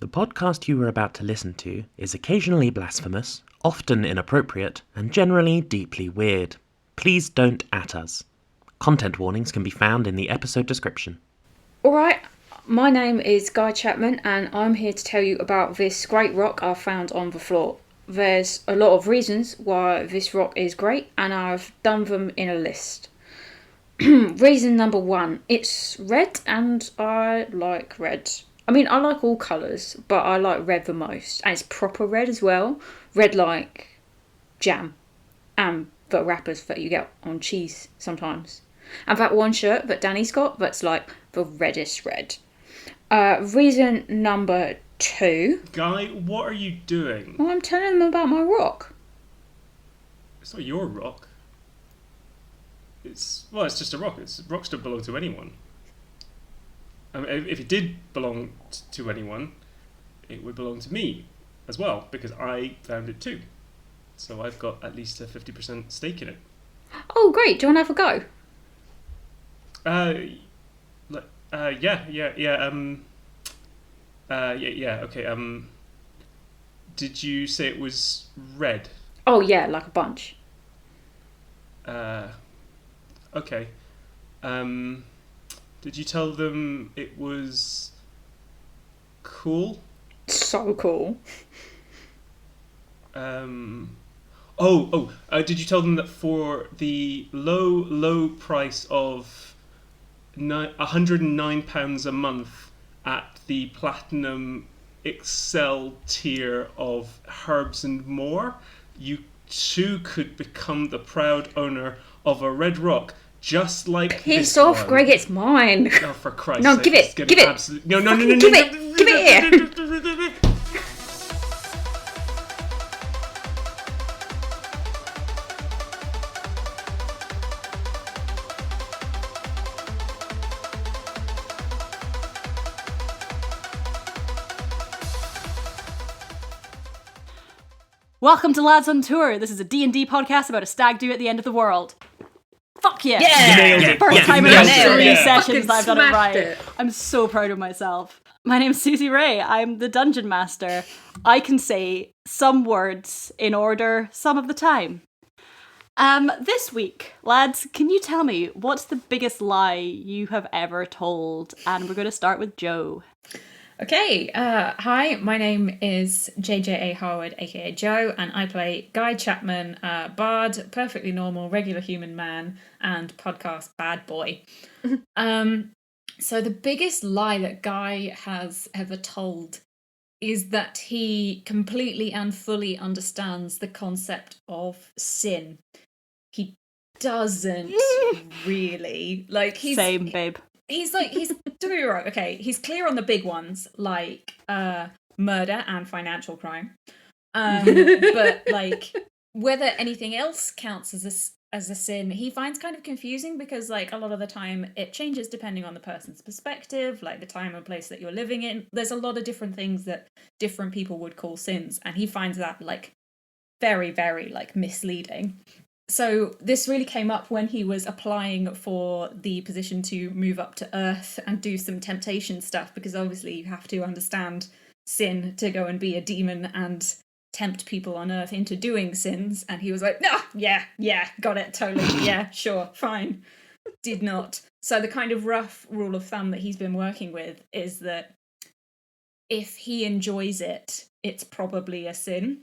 podcast you are about to listen to is occasionally blasphemous, often inappropriate, and generally deeply weird. Please don't at us. Content warnings can be found in the episode description. Alright, my name is Guy Chapman and I'm here to tell you about this great rock I found on the floor. There's a lot of reasons why this rock is great and I've done them in a list. Reason number 1, it's red and I like red. I mean, I like all colours, but I like red the most. And it's proper red as well. Red like jam and the wrappers that you get on cheese sometimes. And that one shirt that Danny's got, that's like the reddest red. Reason number 2. Guy, what are you doing? Well, I'm telling them about my rock. It's not your rock. It's just a rock. Rocks don't belong to anyone. I mean, if it did belong to anyone, it would belong to me as well, because I found it too. So I've got at least a 50% stake in it. Oh, great. Do you want to have a go? Okay. Did you say it was red? Oh, yeah, like a bunch. Okay. Did you tell them it was cool? So cool. Did you tell them that for the low price of £109 a month at the Platinum Excel tier of Herbs and More, you too could become the proud owner of a red rock, just like Piss this off, one. Greg, it's mine. Oh, for Christ's No, sake. give it. Give it. No, Give it here. Welcome to Lads on Tour. This is a D&D podcast about a stag do at the end of the world. Fuck yeah! Nailed it. First time in Nailed it. 3 Yeah. sessions Fucking I've done it right. smashed it. I'm so proud of myself. My name's Susie Rae. I'm the Dungeon Master. I can say some words in order some of the time. This week, lads, can you tell me what's the biggest lie you have ever told? And we're going to start with Joe. Okay, hi, my name is JJA Harwood, aka Joe, and I play Guy Chapman, bard, perfectly normal, regular human man, and podcast bad boy. So the biggest lie that Guy has ever told is that he completely and fully understands the concept of sin. He doesn't really. Like, Same, babe. He's don't get me wrong, okay, he's clear on the big ones, like murder and financial crime. But like whether anything else counts as a sin, he finds kind of confusing because like a lot of the time it changes depending on the person's perspective, like the time and place that you're living in. There's a lot of different things that different people would call sins, and he finds that like very, very like misleading. So this really came up when he was applying for the position to move up to Earth and do some temptation stuff, because obviously you have to understand sin to go and be a demon and tempt people on Earth into doing sins. And he was like, no, yeah, got it, totally, yeah, sure, fine. Did not. So the kind of rough rule of thumb that he's been working with is that if he enjoys it, it's probably a sin.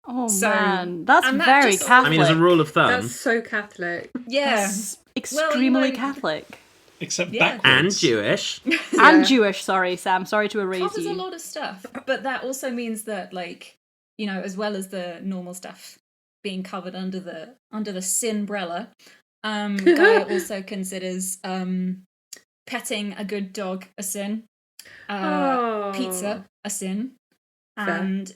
Oh So- man, that's and that very just- Catholic. I mean, as a rule of thumb, That's so Catholic. Yeah. That's extremely know- Catholic. Except Yeah. backwards. and Jewish. And Jewish, sorry, Sam. Sorry to erase Covers you. a lot of stuff, but that also means that, like, you know, as well as the normal stuff being covered under the sin-brella, Guy also considers petting a good dog a sin, pizza a sin, and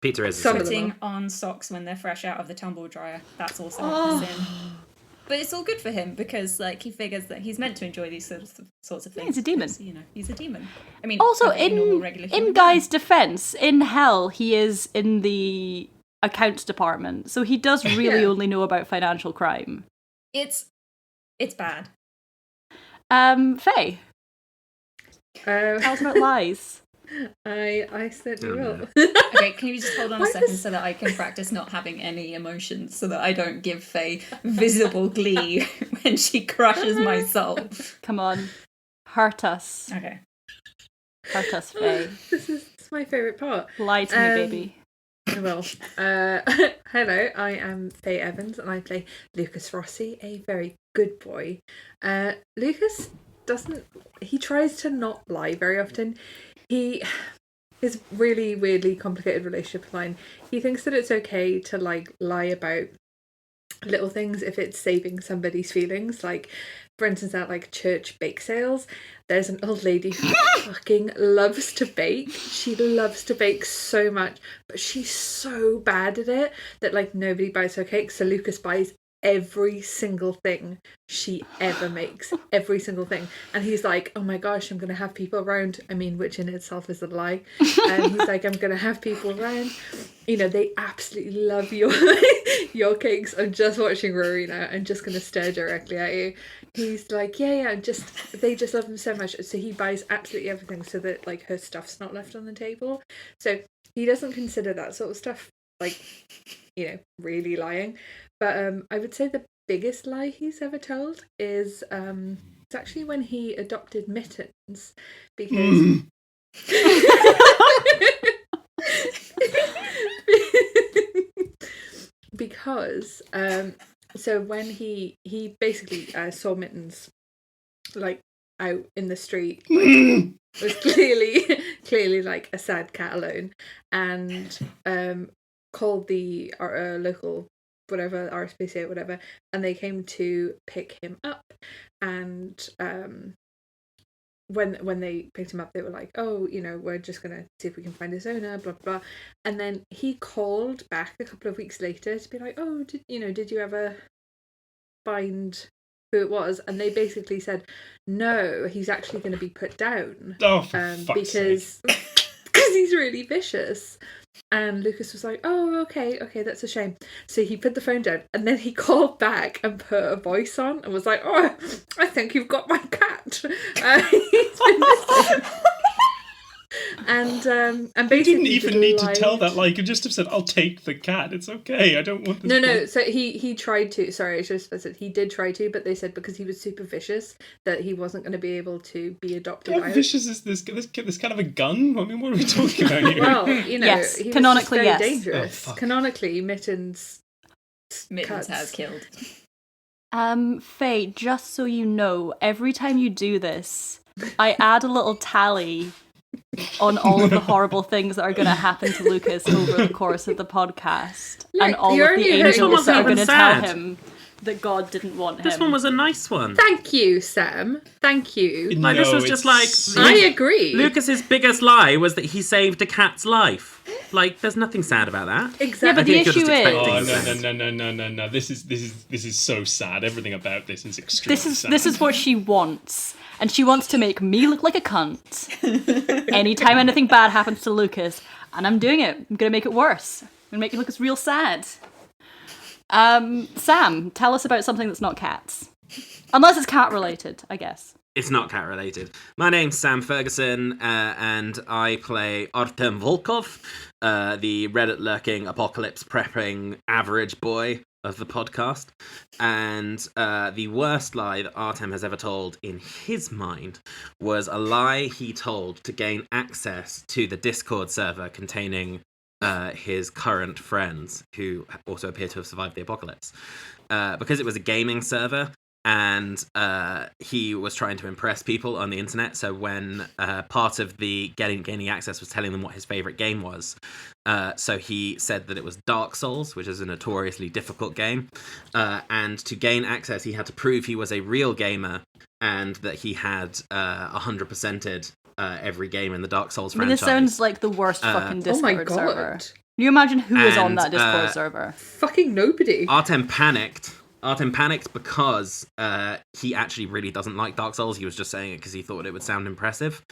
Peter is a Some sin. of them putting on socks when they're fresh out of the tumble dryer. That's also a sin. But it's all good for him because, like, he figures that he's meant to enjoy these sorts of things. he's a demon. because, you know, he's a demon. I mean, Also, perfectly normal, regular in human Guy's defense, in hell, he is in the accounts department, so he does really Yeah. only know about financial crime. It's bad. Faye, tell us about lies. I certainly will. Okay, can you just hold on a second so that I can practice not having any emotions so that I don't give Faye visible glee when she crushes my soul? Come on. Hurt us. Okay. Hurt us, Faye. This is my favourite part. Lie to me, baby. Well, hello, I am Fay Evans and I play Lucas Rossi, a very good boy. Lucas he tries to not lie very often. His really weirdly complicated relationship with mine. He thinks that it's okay to lie about little things if it's saving somebody's feelings. Like, for instance, at church bake sales, there's an old lady who fucking loves to bake. She loves to bake so much, but she's so bad at it that nobody buys her cake. So Lucas buys every single thing she ever makes, every single thing, and he's like, oh my gosh, I'm gonna have people around, which in itself is a lie, and he's like, I'm gonna have people around, they absolutely love your cakes. I'm just watching Rory now, I'm just gonna stare directly at you. He's like, yeah, they just love him so much, so he buys absolutely everything so that her stuff's not left on the table. So he doesn't consider that sort of stuff really lying. But I would say the biggest lie he's ever told is it's actually when he adopted Mittens, because so when he basically saw Mittens out in the street, was clearly a sad cat alone, and called the local whatever, RSPCA, whatever, and they came to pick him up, and when they picked him up, they were like, oh, we're just gonna see if we can find his owner, blah blah, and then he called back a couple of weeks later to be like, oh, did you ever find who it was? And they basically said, no, he's actually going to be put down, because he's really vicious. And Lucas was like, oh, okay, that's a shame. So he put the phone down, and then he called back and put a voice on and was like, oh, I think you've got my cat. He's been missing. And basically you didn't even need lied. to tell that. You could just have said, I'll take the cat. It's okay. I don't want this. No. So he tried to. Sorry, I should have specified. He did try to, but they said because he was super vicious that he wasn't going to be able to be adopted. How vicious is this? This kind of a gun? What are we talking about here? Well, yes, he canonically, was very yes. dangerous. Oh, Canonically, Mittens has killed. Faye, just so you know, every time you do this, I add a little tally on all of the horrible things that are going to happen to Lucas over the course of the podcast, and all of the angels that are going to tell him that God didn't want him. This one was a nice one. Thank you, Sam. Thank you. This was just I agree. Lucas's biggest lie was that he saved a cat's life. There's nothing sad about that. Exactly. Yeah, but the issue is... No. This is so sad. Everything about this is extremely sad. This is what she wants. And she wants to make me look like a cunt anytime anything bad happens to Lucas. And I'm doing it. I'm going to make it worse. I'm going to make Lucas real sad. Sam, tell us about something that's not cats. Unless it's cat related, I guess. It's not cat related. My name's Sam Ferguson, and I play Artem Volkov, the Reddit lurking, apocalypse prepping average boy of the podcast. And the worst lie that Artem has ever told in his mind was a lie he told to gain access to the Discord server containing his current friends who also appear to have survived the apocalypse. Because it was a gaming server, and he was trying to impress people on the internet, so when part of the gaining access was telling them what his favourite game was, so he said that it was Dark Souls, which is a notoriously difficult game, and to gain access he had to prove he was a real gamer and that he had 100%ed every game in the Dark Souls franchise. This sounds like the worst fucking Discord God. server. Can you imagine who is on that Discord server? Fucking nobody. Artem panicked because he actually really doesn't like Dark Souls. He was just saying it because he thought it would sound impressive.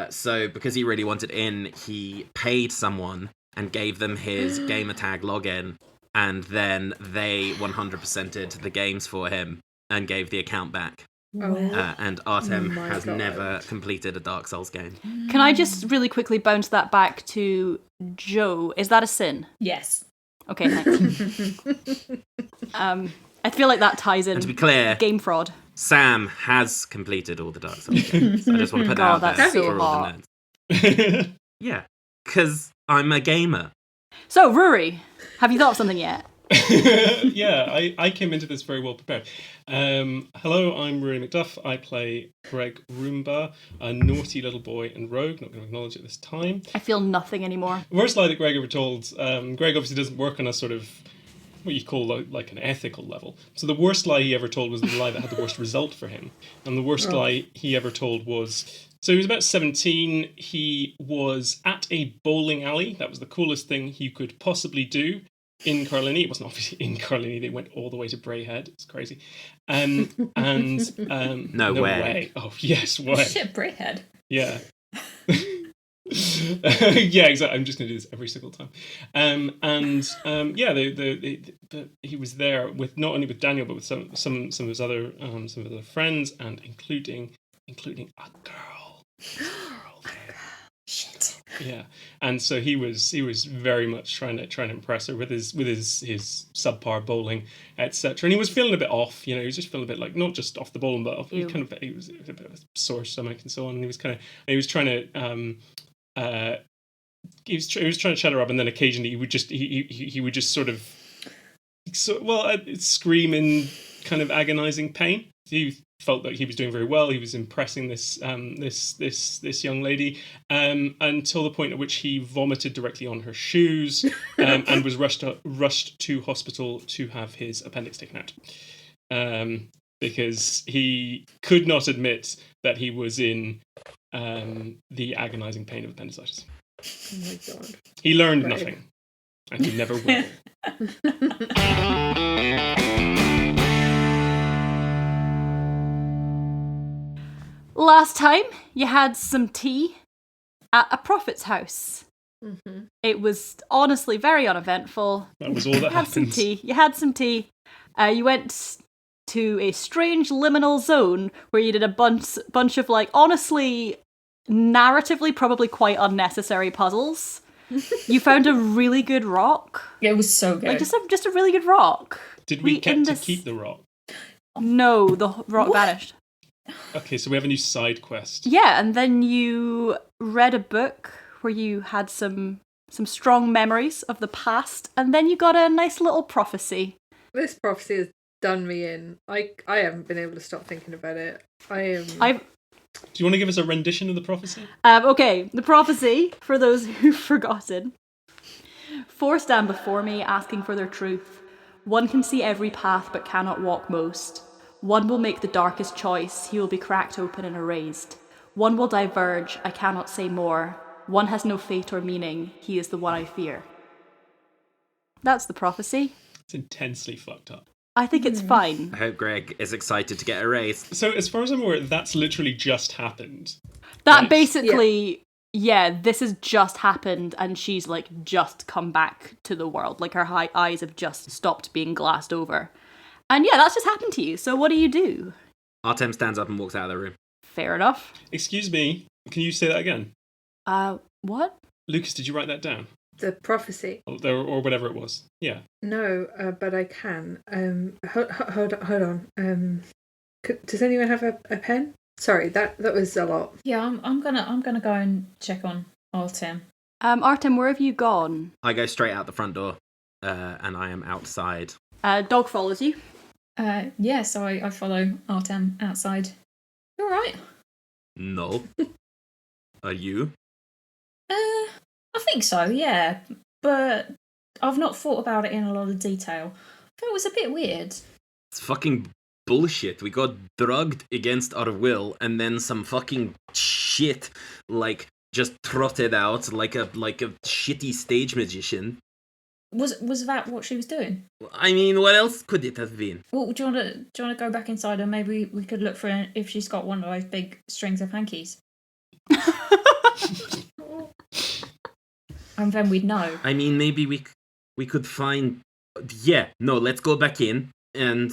So because he really wanted in, he paid someone and gave them his gamertag login, and then they 100%ed the games for him and gave the account back. And Artem my has God. never completed a Dark Souls game. Can I just really quickly bounce that back to Joe? Is that a sin? Yes. Okay, thanks. I feel like that ties in And to be clear, game fraud. Sam has completed all the Dark Souls games. I just want to put that God, out there that's so for all the hot. nerds. Yeah, because I'm a gamer. So, Rory, have you thought of something yet? Yeah, I came into this very well prepared. Hello, I'm Ruaraidh MacDuff. I play Gregg Roomba, a naughty little boy and rogue. Not going to acknowledge it this time. I feel nothing anymore. Worst lie that Gregg ever told. Gregg obviously doesn't work on a sort of what you call like an ethical level. So the worst lie he ever told was the lie that had the worst result for him. And the worst lie he ever told was... So he was about 17. He was at a bowling alley. That was the coolest thing you could possibly do in Carlini. It wasn't obviously in Carlini. They went all the way to Braehead. It's crazy. No way. Oh, yes, way. Shit, Braehead. Yeah. Yeah, exactly. I'm just going to do this every single time. He was there with not only with Daniel but with some of his other friends, and including a girl. Shit. Yeah, and so he was very much trying to impress her with his subpar bowling, etc. And he was feeling a bit off. He was just feeling a bit like not just off the bowling, but off, he was a bit of a sore stomach and so on. And he was trying to chat her up, and then occasionally he would just sort of scream in kind of agonizing pain. He felt that he was doing very well. He was impressing this young lady, until the point at which he vomited directly on her shoes, and was rushed to hospital to have his appendix taken out, because he could not admit that he was in the agonizing pain of appendicitis. Oh my God. He learned nothing, and he never will. Last time, you had some tea at a prophet's house. Mm-hmm. It was honestly very uneventful. That was all that happened. You had some tea. You went to a strange liminal zone where you did a bunch of, like, honestly, narratively probably quite unnecessary puzzles. You found a really good rock. Yeah, it was so good. Like, just a really good rock. Did we get to keep the rock? No, the rock vanished. Okay, so we have a new side quest. Yeah, and then you read a book where you had some strong memories of the past, and then you got a nice little prophecy. This prophecy has done me in. I haven't been able to stop thinking about it. Do you want to give us a rendition of the prophecy? Okay, the prophecy, for those who've forgotten. 4 stand before me, asking for their truth. 1 can see every path, but cannot walk most. 1 will make the darkest choice, he will be cracked open and erased. 1 will diverge, I cannot say more. 1 has no fate or meaning, he is the one I fear. That's the prophecy. It's intensely fucked up. I think it's fine. I hope Gregg is excited to get erased. So as far as I'm aware, that's literally just happened. That Right. basically, yeah, this has just happened, and she's, like, just come back to the world. Like, her eyes have just stopped being glassed over. And yeah, that's just happened to you, so what do? Artem stands up and walks out of the room. Fair enough. Excuse me, can you say that again? What? Lucas, did you write that down? The prophecy. Or whatever it was. Yeah. No, but I can. Hold on. Does anyone have a pen? Sorry, that was a lot. Yeah, I'm gonna go and check on Artem. Artem, where have you gone? I go straight out the front door, and I am outside. Dog follows you. Yeah, so I follow Artem outside. You alright? No. Are you? I think so, yeah. But I've not thought about it in a lot of detail. I thought it was a bit weird. It's fucking bullshit. We got drugged against our will, and then some fucking shit, like, just trotted out like a shitty stage magician. Was that what she was doing? I mean, what else could it have been? Well, do you want to go back inside and maybe we could look for if she's got one of those big strings of hankies? And then we'd know. I mean, maybe we could find. Yeah, no, let's go back in and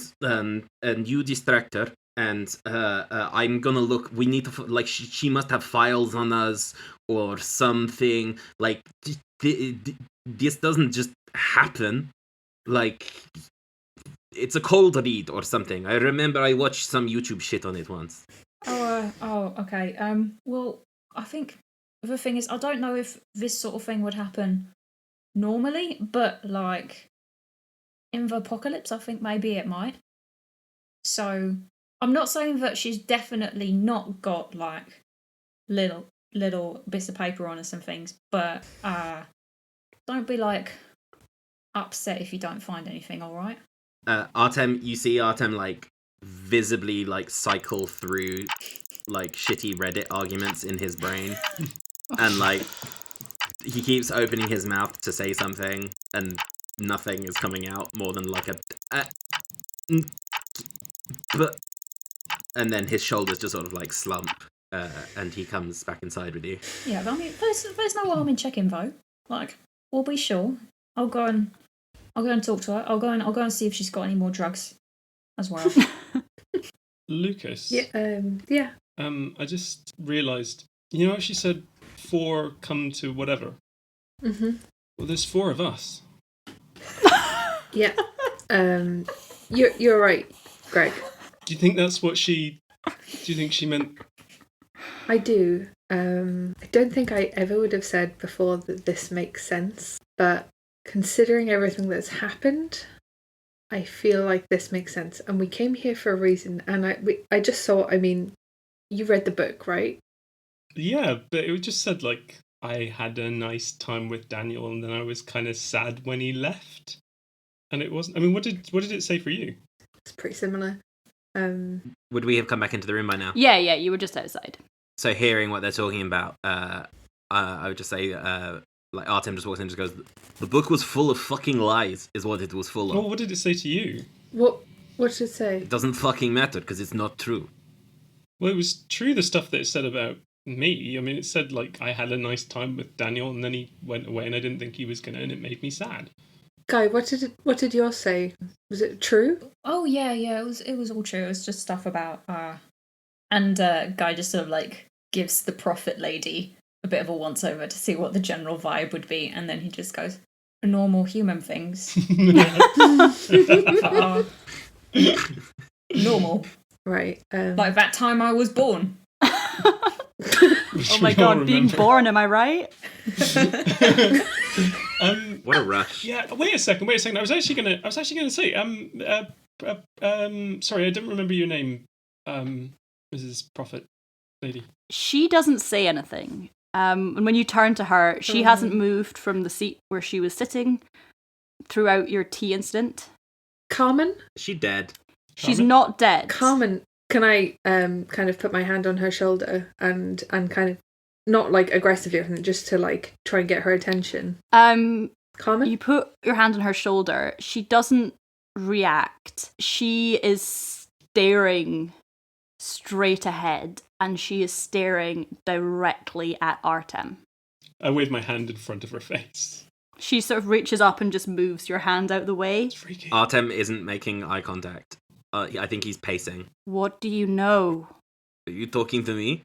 you distract her, and I'm gonna look. We need to like she must have files on us or something. Like this doesn't just happen. Like it's a cold read or something. I remember I watched some YouTube shit on it once. Okay. Well, I think the thing is, I don't know if this sort of thing would happen normally, but like in the apocalypse, I think maybe it might. So I'm not saying that she's definitely not got like little bits of paper on us and things, but don't be like upset if you don't find anything. All right. Artem, you see Artem like visibly like cycle through like shitty Reddit arguments in his brain, and like he keeps opening his mouth to say something, and nothing is coming out more than like but, and then his shoulders just sort of like slump, and he comes back inside with you. Yeah, but I mean, there's no harm in checking though. Like, we'll be sure. I'll go and talk to her. I'll go and see if she's got any more drugs as well. Lucas. Yeah. I just realised. You know what she said? 4 come to whatever. Mm-hmm. Well, there's 4 of us. Yeah. You're right, Gregg. Do you think that's what she? Do you think she meant? I do. I don't think I ever would have said before that this makes sense, but considering everything that's happened, I feel like this makes sense. And we came here for a reason, and I just saw. I mean, you read the book, right? Yeah, but it just said like I had a nice time with Daniel, and then I was kind of sad when he left. And it wasn't. I mean, what did it say for you? It's pretty similar. Would we have come back into the room by now? Yeah, you were just outside. So hearing what they're talking about, I would just say, like Artem just walks in and just goes, "The book was full of fucking lies," is what it was full of. Well, what did it say to you? What did it say? It doesn't fucking matter because it's not true. Well, it was true, the stuff that it said about me. I mean, it said like I had a nice time with Daniel, and then he went away, and I didn't think he was gonna, and it made me sad. Guy, what did yours say? Was it true? Oh yeah, it was all true. It was just stuff about and Guy just sort of like gives the prophet lady a bit of a once over to see what the general vibe would be, and then he just goes, normal human things. Normal. Right. Like that time I was born. Oh my god, being born, am I right? What a rush. Yeah, wait a second. I was actually gonna say, sorry, I didn't remember your name, Mrs. Prophet lady. She doesn't say anything. And when you turn to her, she hasn't moved from the seat where she was sitting throughout your tea incident. Carmen? She dead. She's not dead. Carmen, can I kind of put my hand on her shoulder and kind of not like aggressively or anything, just to like try and get her attention? Carmen? You put your hand on her shoulder. She doesn't react. She is staring straight ahead, and she is staring directly at Artem. I wave my hand in front of her face. She sort of reaches up and just moves your hand out the way. It's freaky. Artem isn't making eye contact. I think he's pacing. What do you know? Are you talking to me?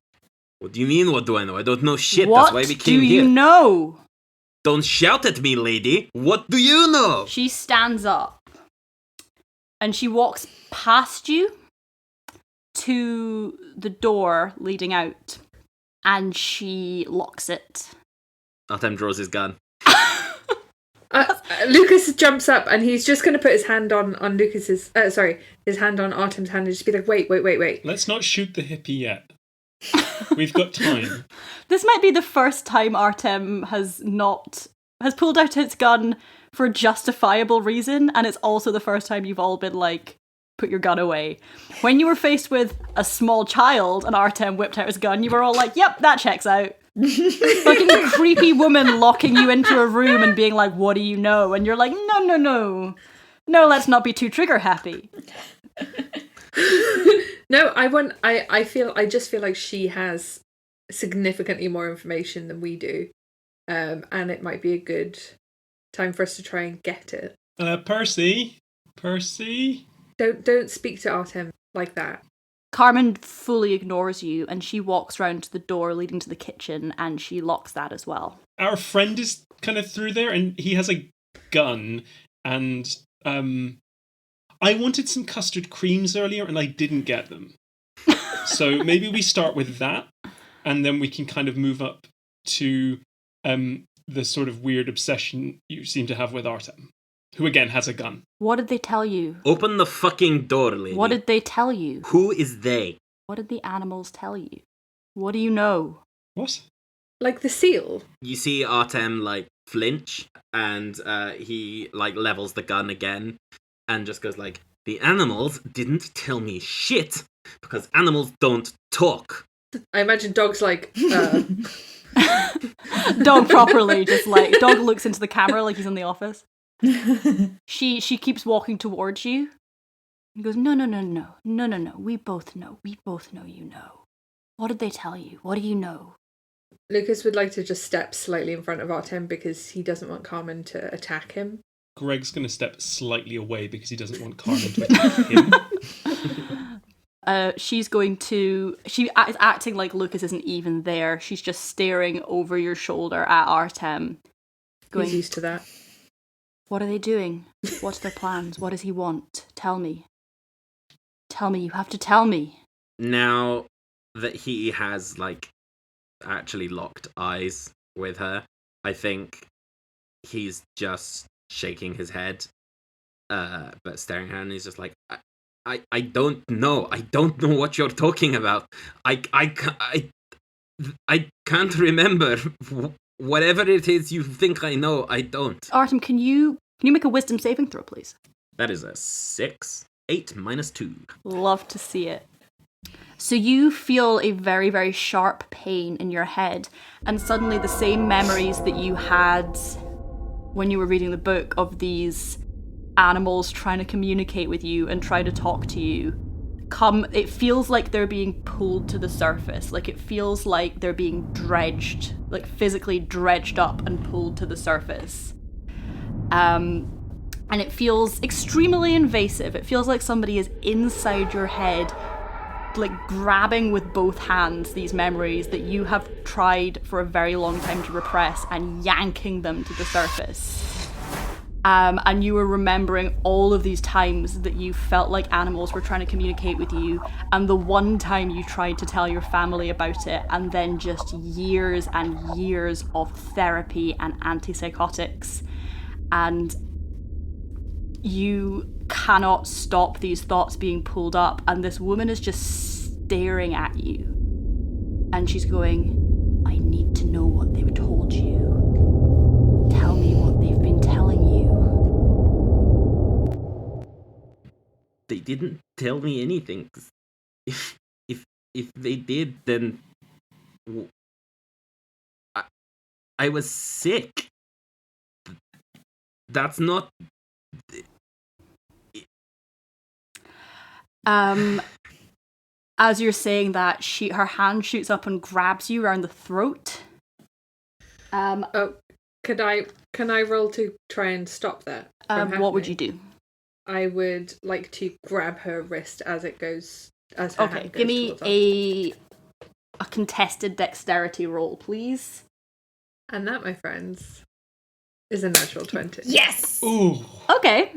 What do you mean, what do I know? I don't know shit, What that's why we came do here. you know? Don't shout at me, lady! What do you know? She stands up and she walks past you to the door leading out, and she locks it. Artem draws his gun. Lucas jumps up and he's just going to put his hand on Lucas's... his hand on Artem's hand and just be like, wait. Let's not shoot the hippie yet. We've got time. This might be the first time Artem has pulled out his gun for a justifiable reason, and it's also the first time you've all been like, put your gun away. When you were faced with a small child and Artem whipped out his gun, you were all like, yep, that checks out. Fucking creepy woman locking you into a room and being like, what do you know? And you're like, no, let's not be too trigger happy. No, I just feel like she has significantly more information than we do, and it might be a good time for us to try and get it. Percy. Don't speak to Artem like that. Carmen fully ignores you, and she walks round to the door leading to the kitchen, and she locks that as well. Our friend is kind of through there, and he has a gun, and I wanted some custard creams earlier, and I didn't get them. So maybe we start with that, and then we can kind of move up to the sort of weird obsession you seem to have with Artem, who again has a gun. What did they tell you? Open the fucking door, lady. What did they tell you? Who is they? What did the animals tell you? What do you know? What? Like the seal. You see Artem, like, flinch, and he, like, levels the gun again, and just goes like, the animals didn't tell me shit, because animals don't talk. I imagine dogs like... Dog properly, just like, dog looks into the camera like he's in the office. She keeps walking towards you. He goes, no, we both know you know. What did they tell you? What do you know? Lucas would like to just step slightly in front of Artem because he doesn't want Carmen to attack him. Gregg's going to step slightly away because he doesn't want Carmen to attack him. She's acting like Lucas isn't even there. She's just staring over your shoulder at Artem. Going, He's used to that. What are they doing? What's their plans? What does he want? Tell me. Tell me, you have to tell me. Now that he has, like, actually locked eyes with her, I think he's just shaking his head, but staring at her, and he's just like, I don't know. I don't know what you're talking about. I can't remember. Whatever it is you think I know, I don't. Artem, can you make a wisdom saving throw, please? That is a 6. 8 minus 2. Love to see it. So you feel a very, very sharp pain in your head, and suddenly the same memories that you had when you were reading the book of these animals trying to communicate with you and try to talk to you it feels like they're being pulled to the surface. Like, it feels like they're being dredged, like physically dredged up and pulled to the surface. And it feels extremely invasive. It feels like somebody is inside your head, like grabbing with both hands these memories that you have tried for a very long time to repress and yanking them to the surface. And you were remembering all of these times that you felt like animals were trying to communicate with you, and the one time you tried to tell your family about it, and then just years and years of therapy and antipsychotics. And you cannot stop these thoughts being pulled up, and this woman is just staring at you. And she's going, I need to know what they've told you. Tell me what they've been telling you. They didn't tell me anything. If they did, then I was sick. That's not. As you're saying that, her hand shoots up and grabs you around the throat. Can I roll to try and stop that? What would you do? I would like to grab her wrist as it goes. As her hand goes give me towards a contested dexterity roll, please. And that, my friends, is a natural 20. Yes! Ooh. Okay.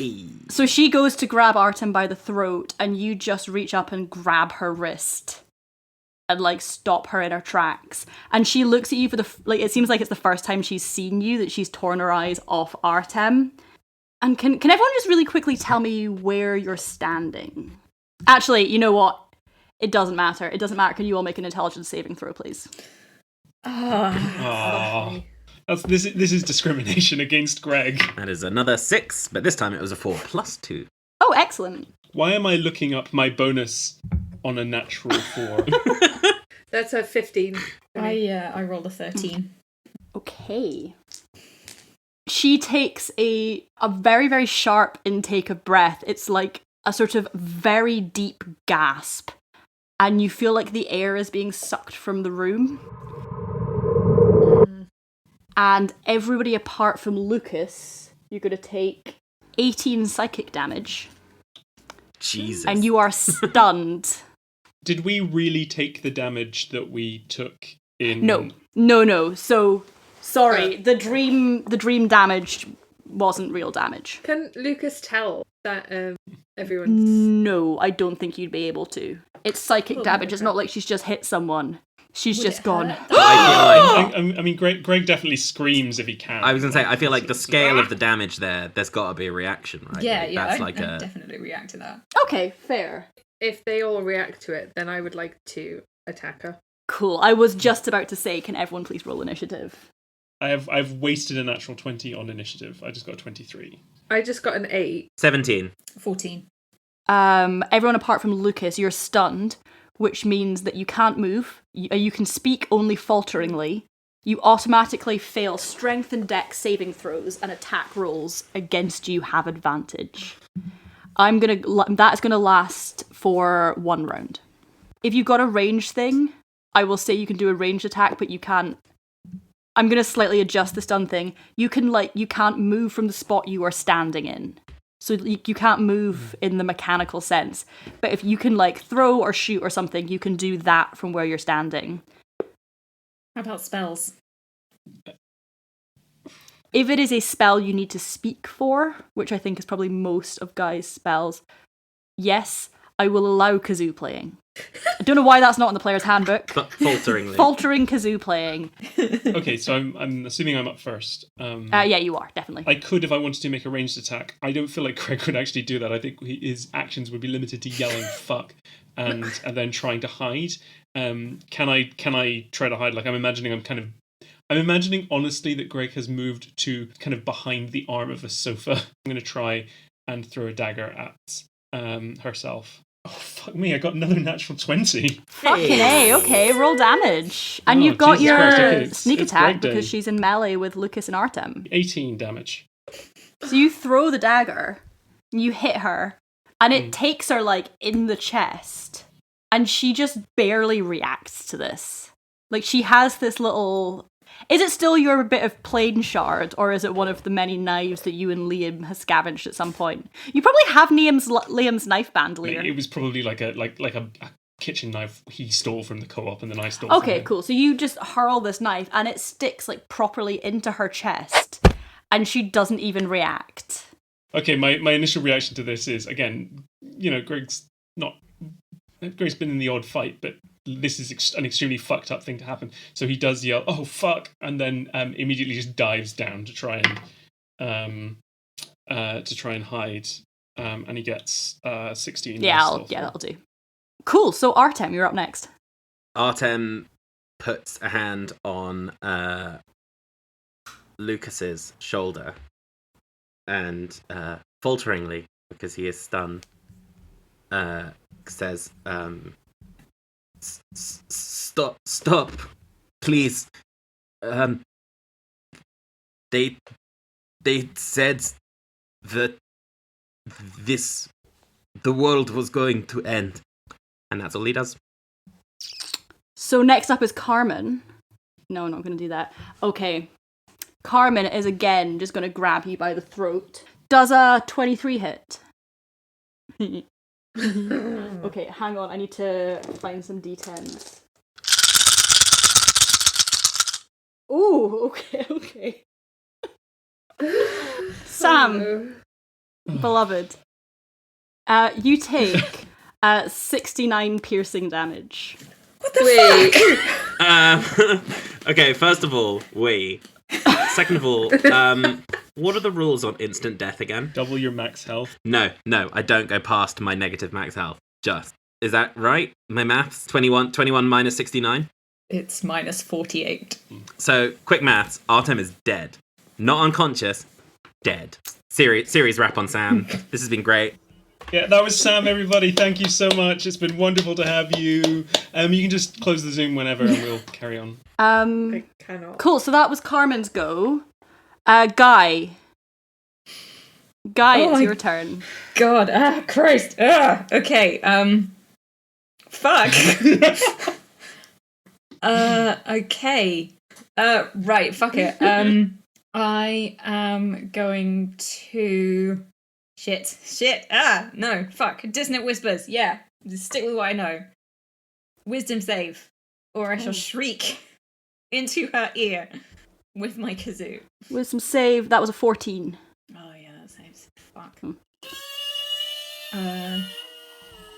So she goes to grab Artem by the throat, and you just reach up and grab her wrist and, like, stop her in her tracks. And she looks at you for it seems like it's the first time she's seen you that she's torn her eyes off Artem. And can everyone just really quickly tell me where you're standing? Actually, you know what? It doesn't matter. It doesn't matter. Can you all make an intelligence saving throw, please? This is discrimination against Gregg. That is another 6, but this time it was a 4 plus 2. Oh, excellent. Why am I looking up my bonus on a natural 4? That's a 15. I rolled a 13. Okay. She takes a very, very sharp intake of breath. It's like a sort of very deep gasp. And you feel like the air is being sucked from the room. And everybody apart from Lucas, you're going to take 18 psychic damage. Jesus. And you are stunned Did we really take the damage that we took in? No. So, sorry, the dream damage wasn't real damage. Can Lucas tell that everyone's... No, I don't think you'd be able to. It's psychic damage. okay. It's not like she's just hit someone. She's Would just it gone. hurt? I feel like I mean, Gregg definitely screams if he can. I was gonna say, I feel like the scale of the damage there's got to be a reaction, right? Yeah, Like, yeah, that's I'd like definitely react to that. Okay, fair. If they all react to it, then I would like to attack her. Cool. I was just about to say, can everyone please roll initiative? I've wasted a natural 20 on initiative. I just got a 23. I just got an 8. 17. 14. Everyone apart from Lucas, you're stunned, which means that you can't move. You can speak only falteringly. You automatically fail strength and dex saving throws, and attack rolls against you have advantage. That's gonna last for 1 round. If you've got a range thing, I will say you can do a ranged attack, but you can't. I'm gonna slightly adjust the stun thing. You can't move from the spot you are standing in. So you can't move in the mechanical sense. But if you can throw or shoot or something, you can do that from where you're standing. How about spells? If it is a spell you need to speak for, which I think is probably most of Guy's spells, yes, I will allow kazoo playing. I don't know why that's not in the player's handbook. But falteringly. Faltering kazoo playing. Okay, so I'm assuming I'm up first. Yeah, you are, definitely. I could if I wanted to make a ranged attack. I don't feel like Gregg would actually do that. I think his actions would be limited to yelling "fuck" and then trying to hide. Can I try to hide? I'm imagining honestly that Gregg has moved to kind of behind the arm of a sofa. I'm going to try and throw a dagger at herself. Oh, fuck me, I got another natural 20. Fucking A, okay, roll damage. And Oh, you've got Jesus your Christ, okay, sneak it's attack Gregg Day. because she's in melee with Lucas and Artem. 18 damage. So you throw the dagger, you hit her, and it takes her in the chest. And she just barely reacts to this. She has this little... Is it still your bit of plane shard, or is it one of the many knives that you and Liam has scavenged at some point? You probably have Liam's knife bandolier. It was probably like a kitchen knife he stole from the co-op, and then I stole. Okay, from him. cool. So you just hurl this knife, and it sticks properly into her chest, and she doesn't even react. Okay, my initial reaction to this is, again, Gregg's been in the odd fight, but this is an extremely fucked up thing to happen. So he does yell, "Oh fuck!" and then immediately just dives down to try and hide. And he gets 16. That'll do. Cool. So Artem, you're up next. Artem puts a hand on Lucas's shoulder and falteringly, because he is stunned, says, Stop, please. They said that the world was going to end. And that's all he does. So next up is Carmen. No, I'm not going to do that. Okay. Carmen is again just going to grab you by the throat. Does a 23 hit? Okay, hang on. I need to find some d10s. Ooh, okay. Sam, beloved, you take 69 piercing damage. Wait. Okay, first of all, second of all, what are the rules on instant death again? Double your max health. No, I don't go past my negative max health. Is that right? My maths? 21 minus 69? It's minus 48. So, quick maths, Artem is dead. Not unconscious, dead. Series wrap on Sam. This has been great. Yeah, that was Sam, everybody. Thank you so much. It's been wonderful to have you. You can just close the Zoom whenever and we'll carry on. I cannot. Cool, so that was Carmen's go. Guy, it's your turn. God, Christ. Okay, fuck. Okay. Right, fuck it. I am going to... Shit. No, fuck. Dissonant Whispers, yeah. Just stick with what I know. Wisdom save, or I shall shriek into her ear with my kazoo. Wisdom save, that was a 14. Oh yeah, that saves. Fuck.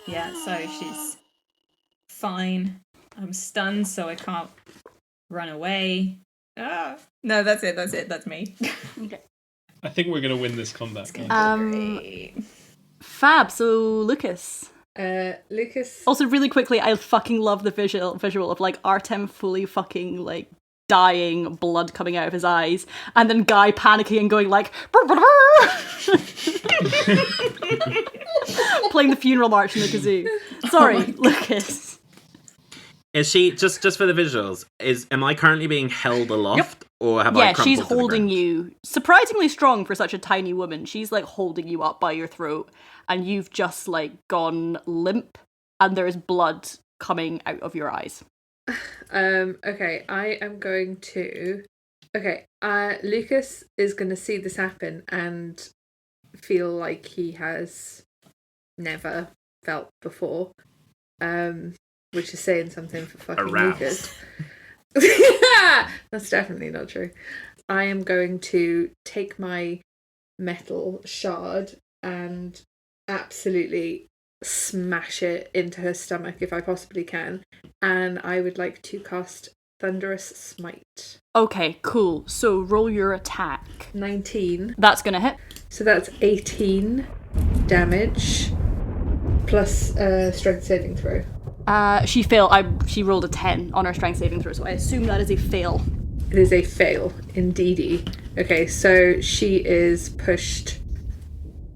Yeah, so she's fine. I'm stunned, so I can't run away. Ah. No, that's it. That's me. Okay. I think we're going to win this combat. Great. Fab, so Lucas. Lucas. Also, really quickly, I fucking love the visual of, like, Artem fully fucking, like, dying, blood coming out of his eyes, and then Guy panicking and going, like, playing the funeral march in the kazoo. Sorry, Lucas. Is she, just for the visuals, am I currently being held aloft? Or have I crumpled she's to the holding ground? you. Surprisingly strong for such a tiny woman. She's, like, holding you up by your throat, and you've just, like, gone limp, and there is blood coming out of your eyes. Okay, I am going to... Okay, Lucas is going to see this happen and feel like he has never felt before, which is saying something for fucking Aroused. Lucas. That's definitely not true. I am going to take my metal shard and absolutely smash it into her stomach if I possibly can, and I would like to cast Thunderous Smite. Okay, cool. So roll your attack. 19. That's gonna hit. So that's 18 damage plus strength saving throw. She failed. She rolled a 10 on her strength saving throw, so I assume that is a fail. It is a fail, indeedy. Okay, so she is pushed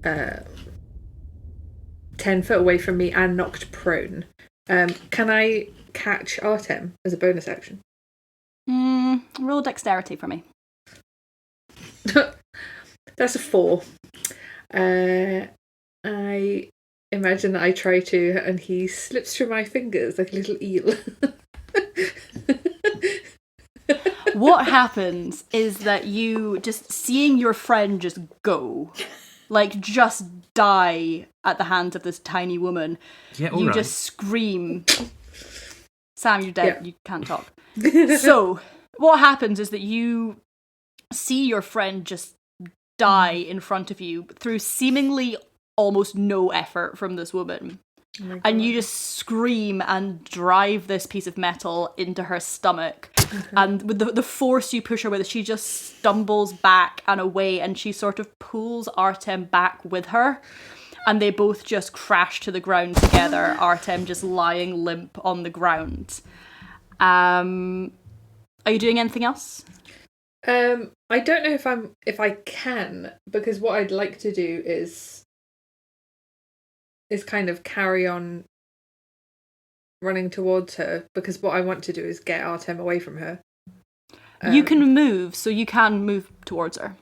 10 foot away from me and knocked prone. Can I catch Artem as a bonus action? Roll dexterity for me. That's a 4. I imagine that I try to, and he slips through my fingers like a little eel. What happens is that you just seeing your friend just go, like just die at the hands of this tiny woman. Yeah, You alright. just scream. Sam, you're dead. Yeah. You can't talk. So what happens is that you see your friend just die in front of you through seemingly almost no effort from this woman. Oh my And God. you just scream and drive this piece of metal into her stomach. And with the force you push her with, she just stumbles back and away, and she sort of pulls Artem back with her. And they both just crash to the ground together, Artem just lying limp on the ground. Are you doing anything else? I don't know if I can, because what I'd like to do is kind of carry on running towards her, because what I want to do is get Artem away from her. You can move, so you can move towards her.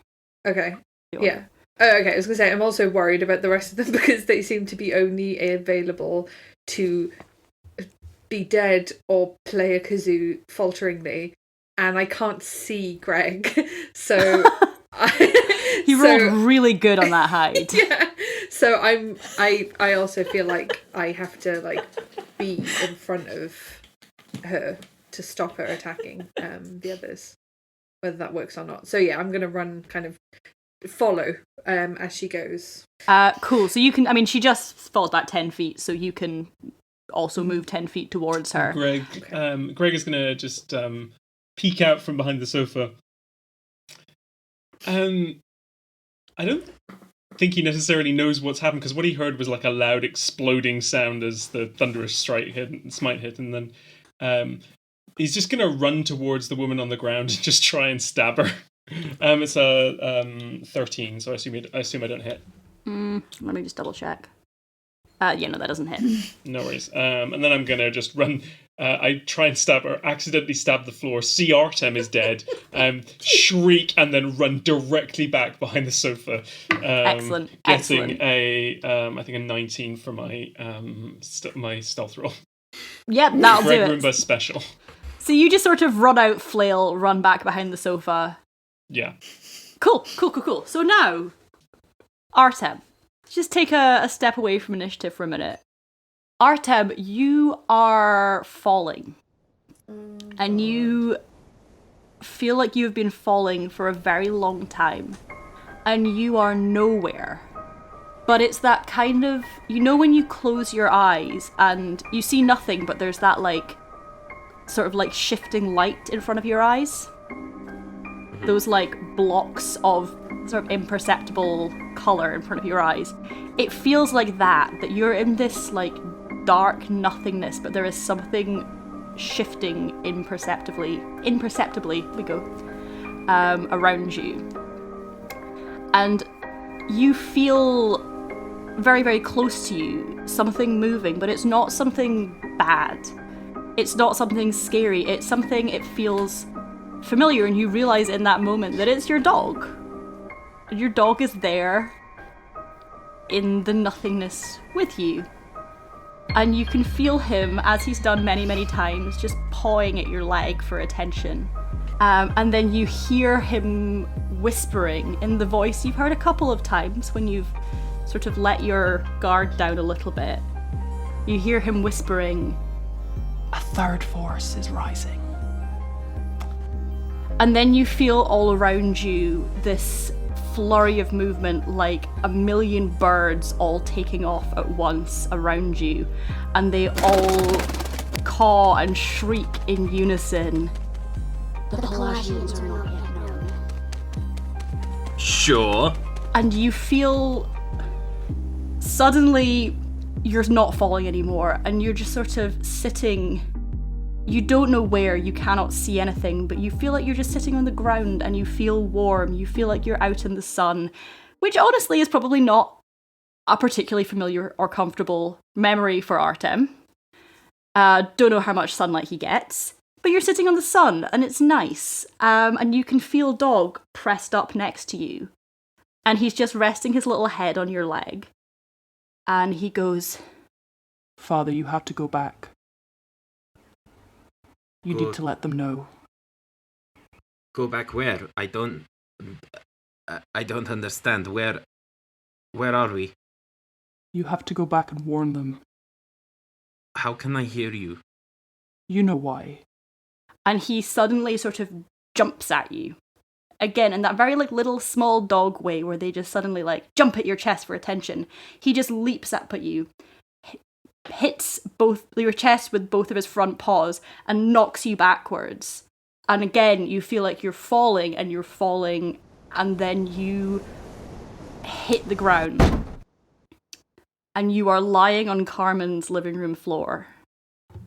Okay. Yeah. Oh, okay, I was going to say, I'm also worried about the rest of them because they seem to be only available to be dead or play a kazoo falteringly, and I can't see Gregg, so... He rolled really good on that hide. Yeah, so I also feel like I have to, like, be in front of her to stop her attacking the others, whether that works or not. So yeah, I'm going to run, kind of follow as she goes. Cool. So you can, I mean, she just falls back 10 feet, so you can also move 10 feet towards her. Gregg is going to just peek out from behind the sofa. I don't think he necessarily knows what's happened, because what he heard was like a loud exploding sound as the thunderous smite hit, and then he's just going to run towards the woman on the ground and just try and stab her. It's a 13, so I assume I don't hit. Let me just double check. Yeah, no, that doesn't hit. No worries. And then I'm going to just run. I try and stab her, accidentally stab the floor, see Artem is dead, shriek, and then run directly back behind the sofa. Excellent. Getting I think a 19 for my my stealth roll. Yep, that'll do Gregg it. Roomba special. So you just sort of run out, flail, run back behind the sofa. Yeah. Cool. So now, Artem, just take a step away from initiative for a minute. Artem, you are falling. And you feel like you've been falling for a very long time. And you are nowhere. But it's that kind of, when you close your eyes and you see nothing, but there's that sort of shifting light in front of your eyes. Those blocks of sort of imperceptible colour in front of your eyes. It feels like that you're in this dark nothingness, but there is something shifting imperceptibly around you. And you feel very, very close to you, something moving, but it's not something bad. It's not something scary. It's something, it feels familiar, and you realize in that moment that it's your dog. Your dog is there in the nothingness with you. And you can feel him, as he's done many, many times, just pawing at your leg for attention. And then you hear him whispering in the voice you've heard a couple of times when you've sort of let your guard down a little bit. You hear him whispering, "A third force is rising." And then you feel all around you this flurry of movement, like a million birds all taking off at once around you, and they all caw and shriek in unison. The Pelagians are not yet known. Sure. And you feel suddenly you're not falling anymore, and you're just sort of sitting. You don't know where, you cannot see anything, but you feel like you're just sitting on the ground and you feel warm, you feel like you're out in the sun, which honestly is probably not a particularly familiar or comfortable memory for Artem. Don't know how much sunlight he gets, but you're sitting on the sun and it's nice, and you can feel Dog pressed up next to you, and he's just resting his little head on your leg, and he goes, "Father, you have to go back. You need to let them know." Go back where? I don't understand. Where are we? You have to go back and warn them. How can I hear you? You know why. And he suddenly sort of jumps at you. Again, in that very little small dog way where they just suddenly jump at your chest for attention. He just leaps up at you, hits both your chest with both of his front paws and knocks you backwards. And again, you feel like you're falling, and then you hit the ground. And you are lying on Carmen's living room floor.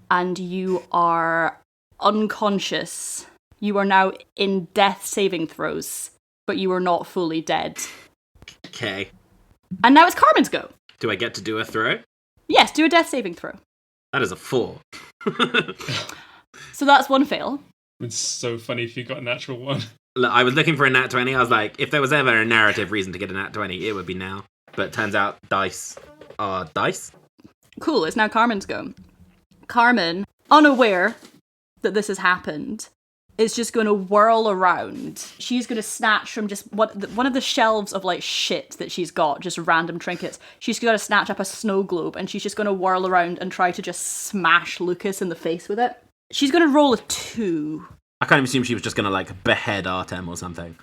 And you are unconscious. You are now in death saving throws, but you are not fully dead. Okay. And now it's Carmen's go. Do I get to do a throw? Yes, do a death saving throw. That is a 4. So that's one fail. It's so funny if you got a natural one. Look, I was looking for a nat 20. I was like, if there was ever a narrative reason to get a nat 20, it would be now. But turns out dice are dice. Cool, it's now Carmen's go. Carmen, unaware that this has happened, is just going to whirl around. She's going to snatch from just one of the shelves of shit that she's got, just random trinkets. She's going to snatch up a snow globe, and she's just going to whirl around and try to just smash Lucas in the face with it. She's going to roll a 2. I kind of assumed she was just going to behead Artem or something.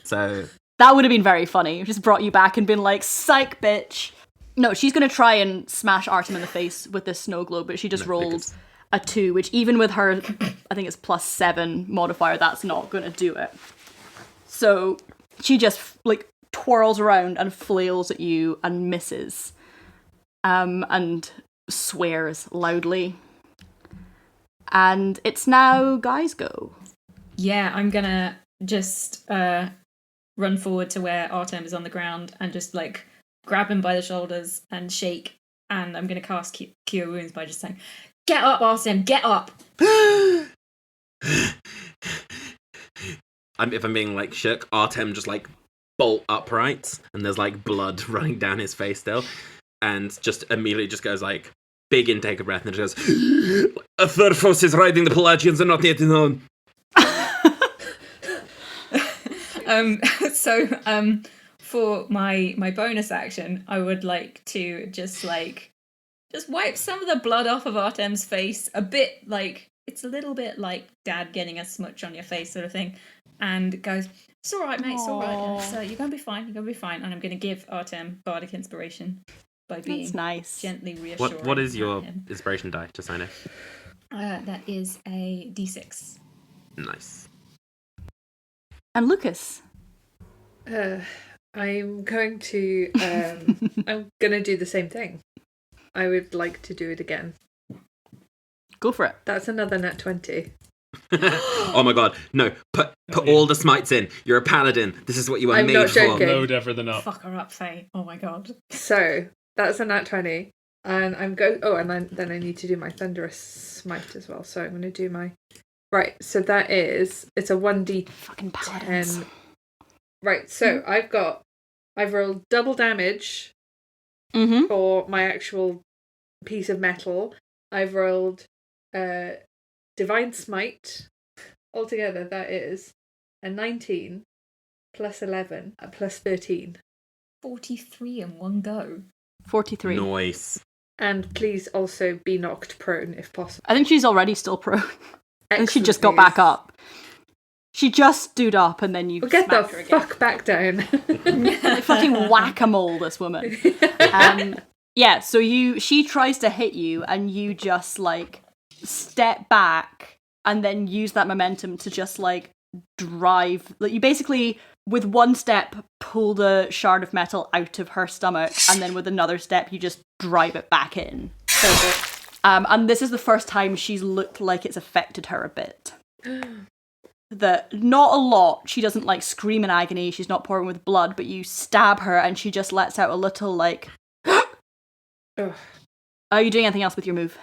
So that would have been very funny. Just brought you back and been like, psych, bitch. No, she's going to try and smash Artem in the face with this snow globe, but she just rolled a 2, which even with her, I think it's +7 modifier, that's not going to do it. So she just twirls around and flails at you and misses, and swears loudly. And it's now Guy's go. Yeah, I'm gonna just run forward to where Artem is on the ground and just grab him by the shoulders and shake, and I'm gonna cast Cure Wounds by just saying, "Get up, Artem, get up!" if I'm being shook, Artem just bolt upright, and there's blood running down his face still, and just immediately just goes big intake of breath, and just goes, "A third force is riding the Pelagians are not yet known." For my bonus action, I would like to just just wipes some of the blood off of Artem's face, a bit like, it's a little bit like Dad getting a smudge on your face sort of thing, and goes, it's all right, mate, it's all right. You're going to be fine, you're going to be fine. And I'm going to give Artem Bardic Inspiration by being That's nice. gently reassuring. What is your him. inspiration die, just so I know? That is a D6. Nice. And Lucas. I'm going to do the same thing. I would like to do it again. Go for it. That's another nat 20. Oh my god, no, put all the smites in. You're a paladin. This is what you are I'm made not for. joking. Load everything up. Fuck her up, Faye. Oh my god. So that's a nat 20, and then I need to do my thunderous smite as well. So I'm going to do my it's a 1d10. Fucking paladins. Right, so I've rolled double damage for my actual piece of metal. I've rolled divine smite. Altogether, that is a 19 plus 11 plus 13. 43 in one go. 43. Nice. And please also be knocked prone if possible. I think she's already still prone. And she Excellent just got news. back up. She just stood up and then you Well, get the smacked her again. fuck back down. Like fucking whack-a-mole, this woman. Yeah, so she tries to hit you and you just like step back and then use that momentum to just like drive. Like you basically, with one step, pull the shard of metal out of her stomach, and then with another step, you just drive it back in. And this is the first time she's looked like it's affected her a bit. That not a lot. She doesn't like scream in agony. She's not pouring with blood, but you stab her and she just lets out a little like. Are you doing anything else with your move?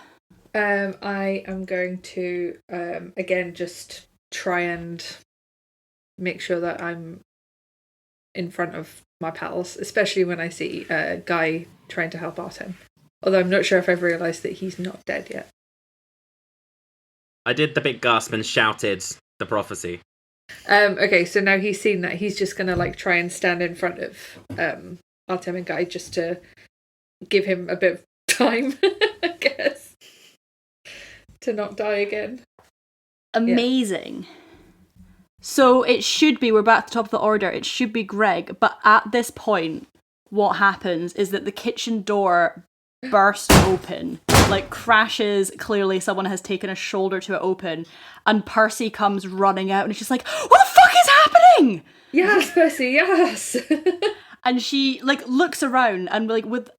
I am going to again just try and make sure that I'm in front of my pals, especially when I see Guy trying to help Artem. Although I'm not sure if I've realised that he's not dead yet. I did the big gasp and shouted the prophecy. Okay, so now he's seen that, he's just gonna like try and stand in front of Artem and Guy just to give him a bit of time, I guess, to not die again. Amazing. Yeah. So it should be, we're back at the top of the order, it should be Gregg, but at this point, what happens is that the kitchen door bursts open, like crashes, clearly someone has taken a shoulder to it open, and Percy comes running out and she's like, what the fuck is happening? Yes, Percy, yes! And she like looks around and like with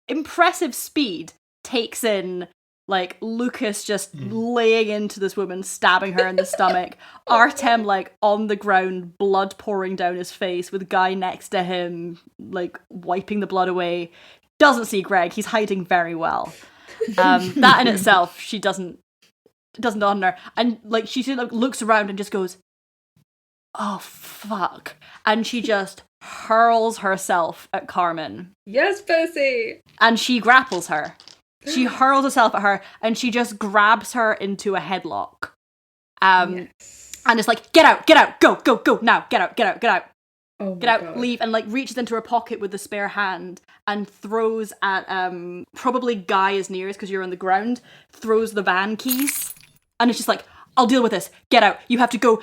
impressive speed takes in like Lucas just laying into this woman, stabbing her in the stomach, Artem like on the ground, blood pouring down his face, with Guy next to him like wiping the blood away. Doesn't see Gregg, he's hiding very well. That in itself, she doesn't dawn on her, and like she sort of looks around and just goes, oh fuck, and she just hurls herself at Carmen. Yes, Percy! And she grapples her. She hurls herself at her and she just grabs her into a headlock. And it's like, get out, go, now, get out. Oh get out, God. leave, and like reaches into her pocket with the spare hand and throws at probably Guy is nearest because you're on the ground, throws the van keys, and it's just like, I'll deal with this. Get out. You have to go.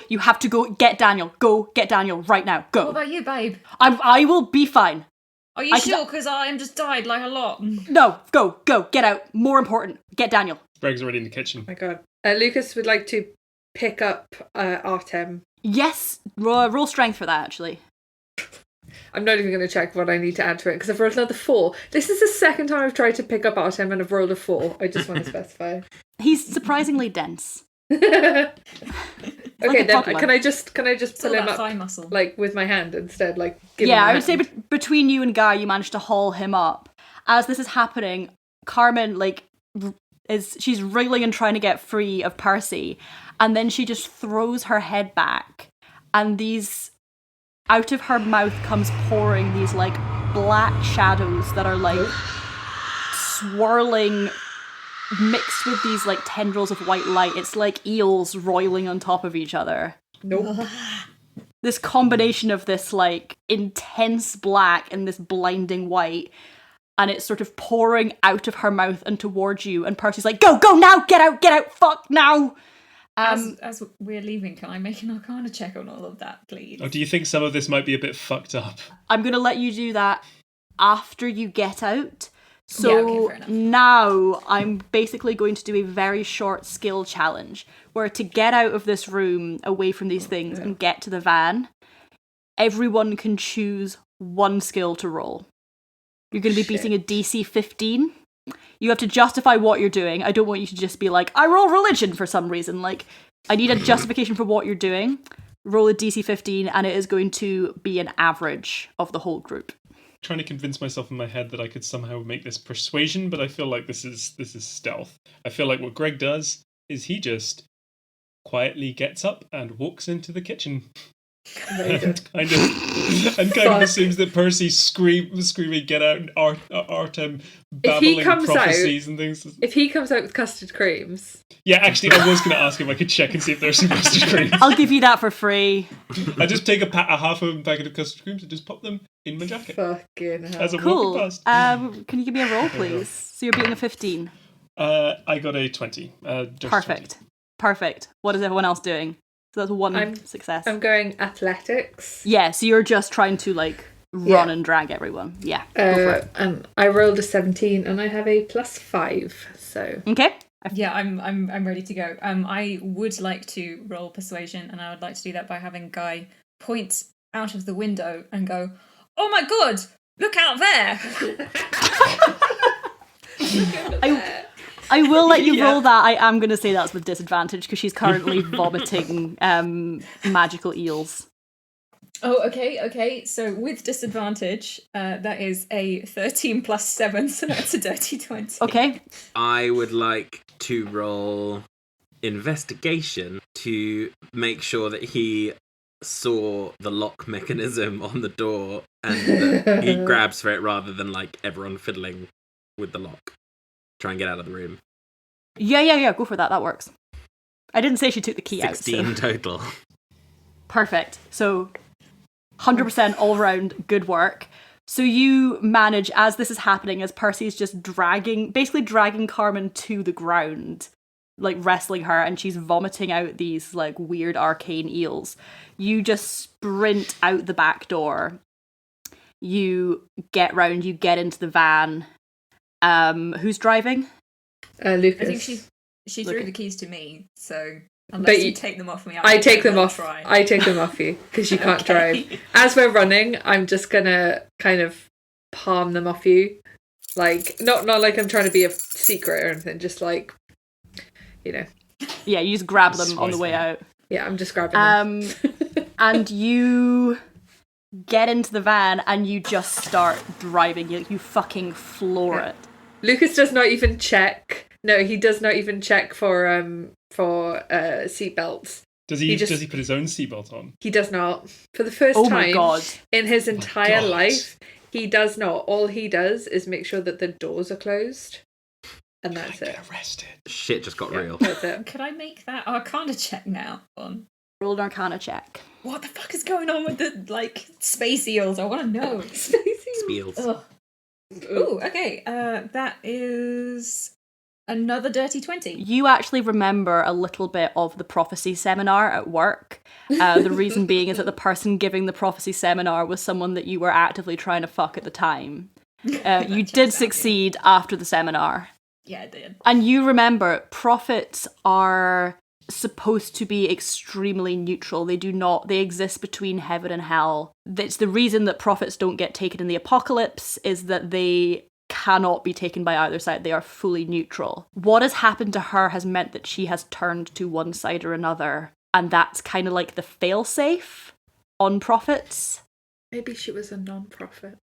Get Daniel. Go get Daniel right now. Go. What about you, babe? I will be fine. Are you sure? Because I just died like a lot. No, go, get out. More important, get Daniel. Greg's already in the kitchen. Oh my God. Lucas would like to pick up Artem. Yes, roll strength for that, actually. I'm not even going to check what I need to add to it because I've rolled another 4. This is the second time I've tried to pick up Artem and I've rolled a 4. I just want to specify. He's surprisingly dense. Okay, like then can I just pull him up thigh muscle. like with my hand instead? Like, give yeah, him I would hand. say between you and Guy, you managed to haul him up. As this is happening, Carmen like she's wriggling and trying to get free of Percy, and then she just throws her head back, and these out of her mouth comes pouring these like black shadows that are like swirling, mixed with these like tendrils of white light. It's like eels roiling on top of each other. Nope. This combination of this like intense black and this blinding white, and it's sort of pouring out of her mouth and towards you, and Percy's like, go now, get out, fuck now. As we're leaving, can I make an Arcana check on all of that, please? Or do you think some of this might be a bit fucked up? I'm going to let you do that after you get out. So Yeah, okay, fair enough. now I'm basically going to do a very short skill challenge where to get out of this room away from these things and get to the van, everyone can choose one skill to roll. You're going to be beating a DC 15. You have to justify what you're doing. I don't want you to just be like, I roll religion for some reason. Like, I need a justification for what you're doing. Roll a DC 15 and it is going to be an average of the whole group. Trying to convince myself in my head that I could somehow make this persuasion, but I feel like this is stealth. I feel like what Gregg does is he just quietly gets up and walks into the kitchen. and kind of assumes that Percy's screaming, get out, and Artem babbling prophecies and things. If he comes out with custard creams. Yeah, actually, I was going to ask if I could check and see if there's some custard creams. I'll give you that for free. I just take a half of a packet of custard creams and just pop them in my jacket. Fucking hell. As I'm Cool. walking past. Can you give me a roll, please? So you're beating a 15. I got a 20. Perfect. Perfect. What is everyone else doing? So that's one success. I'm going athletics. Yeah, so you're just trying to like run and drag everyone. Yeah. Go for it. And I rolled a 17 and I have a +5. So Okay. Yeah, I'm ready to go. I would like to roll persuasion, and I would like to do that by having Guy point out of the window and go, "Oh my god, look out there!" I will let you roll that. I am going to say that's with disadvantage because she's currently vomiting magical eels. Oh, okay. So with disadvantage, that is a 13 plus 7, so that's a dirty 20. Okay. I would like to roll investigation to make sure that he saw the lock mechanism on the door and that he grabs for it rather than like everyone fiddling with the lock. Try and get out of the room. Yeah. Go for that. That works. I didn't say she took the key 16 out. So. total. Perfect. So 100% all round good work. So you manage, as this is happening, as Percy's just basically dragging Carmen to the ground, like wrestling her, and she's vomiting out these like weird arcane eels. You just sprint out the back door. You get round, you get into the van. Who's driving? Lucas. I think she threw the keys to me, so unless you take them off me, I take them off. Try. I take them off you because you can't drive. As we're running, I'm just gonna kind of palm them off you, like not like I'm trying to be a secret or anything. Just like, you know. Yeah, you just grab them on the way out. Yeah, I'm just grabbing them. And you get into the van and you just start driving. You fucking floor it. Lucas does not even check. No, he does not even check for seatbelts. Does he put his own seatbelt on? He does not. For the first time in his entire life, he does not. All he does is make sure that the doors are closed. And that's it. Get arrested. Shit just got real. That's it. Could I make that Arcana check now? Roll an Arcana check. What the fuck is going on with the like space eels? I want to know. Space Eels. Ugh. Ooh, okay. That is another dirty 20. You actually remember a little bit of the prophecy seminar at work. The reason being is that the person giving the prophecy seminar was someone that you were actively trying to fuck at the time. You did succeed after the seminar. Yeah, I did. And you remember, prophets are supposed to be extremely neutral. They exist between heaven and hell. It's the reason that prophets don't get taken in the apocalypse is that they cannot be taken by either side. They are fully neutral. What has happened to her has meant that she has turned to one side or another, and that's kind of like the failsafe on prophets. Maybe she was a non-prophet.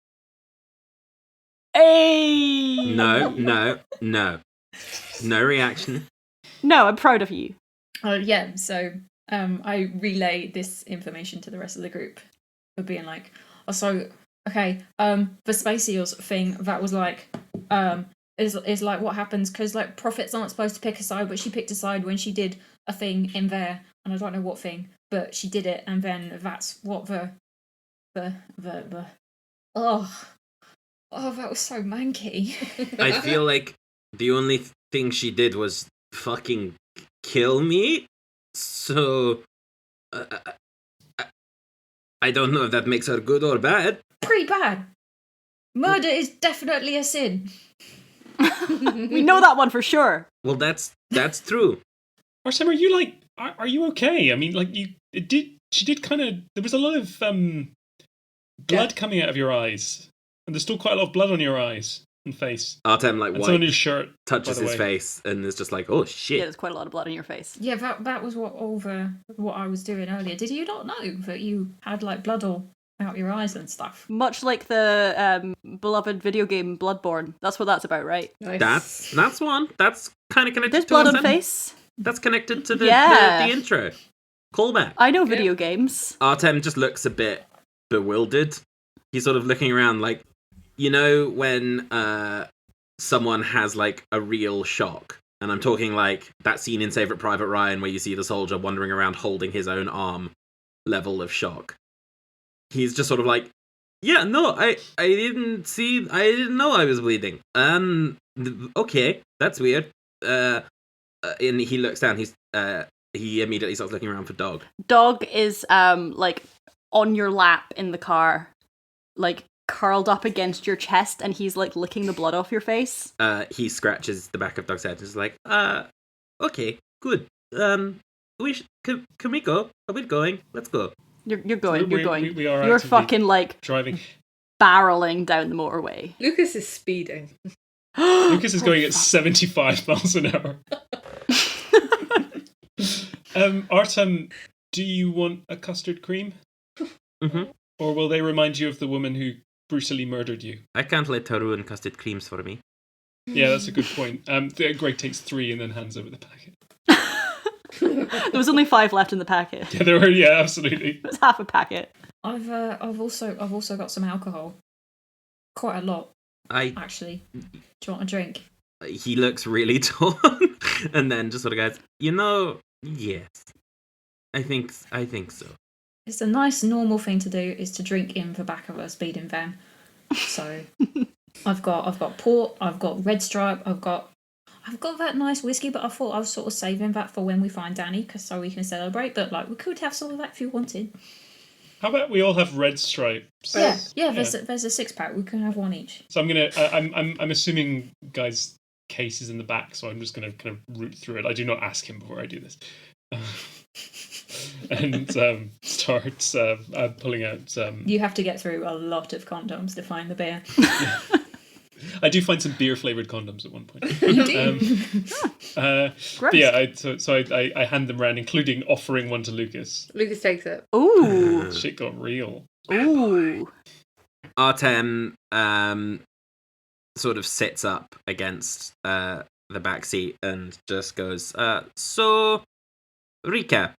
Hey! No reaction. No, I'm proud of you. Yeah, so I relay this information to the rest of the group of being like, the space eels thing, that was like, is like what happens, because like prophets aren't supposed to pick a side, but she picked a side when she did a thing in there, and I don't know what thing, but she did it, and then that's what Oh, that was so manky. I feel like the only thing she did was fucking kill me. So I don't know if that makes her good or bad. Pretty bad. Murder is definitely a sin. We know that one for sure. Well, that's true. Artem, are you like, are you okay? I mean, like, she did kind of, there was a lot of blood coming out of your eyes. And there's still quite a lot of blood on your eyes and face. Artem, like, and on his shirt, touches his face and is just like, oh shit. Yeah, there's quite a lot of blood on your face. Yeah, that was what I was doing earlier. Did you not know that you had like blood all out your eyes and stuff? Much like the beloved video game Bloodborne. That's what that's about, right? Nice. That's one. That's kind of connected There's to blood us, on face. That's connected to the intro. Callback. I know video games. Artem just looks a bit bewildered. He's sort of looking around like, you know when someone has like a real shock, and I'm talking like that scene in Saving Private Ryan where you see the soldier wandering around holding his own arm level of shock. He's just sort of like, yeah, no, I didn't know I was bleeding. Okay, that's weird. And he looks down, he immediately starts looking around for Dog. Dog is like on your lap in the car, like curled up against your chest, and he's like licking the blood off your face. He scratches the back of Dog's head and is like, okay, good. Can we go? Are we going? Let's go. You're going. You're going. We are You're fucking like driving, barreling down the motorway. Lucas is speeding. Lucas is going at 75 miles an hour. Artem, do you want a custard cream? Mm-hmm. Or will they remind you of the woman who brutally murdered you? I can't let her ruin custard creams for me. Yeah, that's a good point. Gregg takes 3 and then hands over the packet. There was only 5 left in the packet. Yeah, there were. Yeah, absolutely. It was half a packet. I've also got some alcohol. Quite a lot, actually. Do you want a drink? He looks really torn, and then just sort of goes, yes, I think so. It's a nice normal thing to do is to drink in the back of a speeding van. So I've got port, I've got Red Stripe, I've got that nice whiskey, but I thought I was sort of saving that for when we find Danny, so we can celebrate. But like, we could have some of that if you wanted. How about we all have Red Stripes? Yeah. There's a 6-pack. We can have one each. So I'm assuming Guy's case is in the back, so I'm just gonna kind of root through it. I do not ask him before I do this. And starts pulling out. You have to get through a lot of condoms to find the beer. Yeah. I do find some beer-flavored condoms at one point. You do? But yeah, I hand them around, including offering one to Lucas. Lucas takes it. Ooh. Shit got real. Ooh. Artem sort of sits up against the back seat and just goes, so, recap.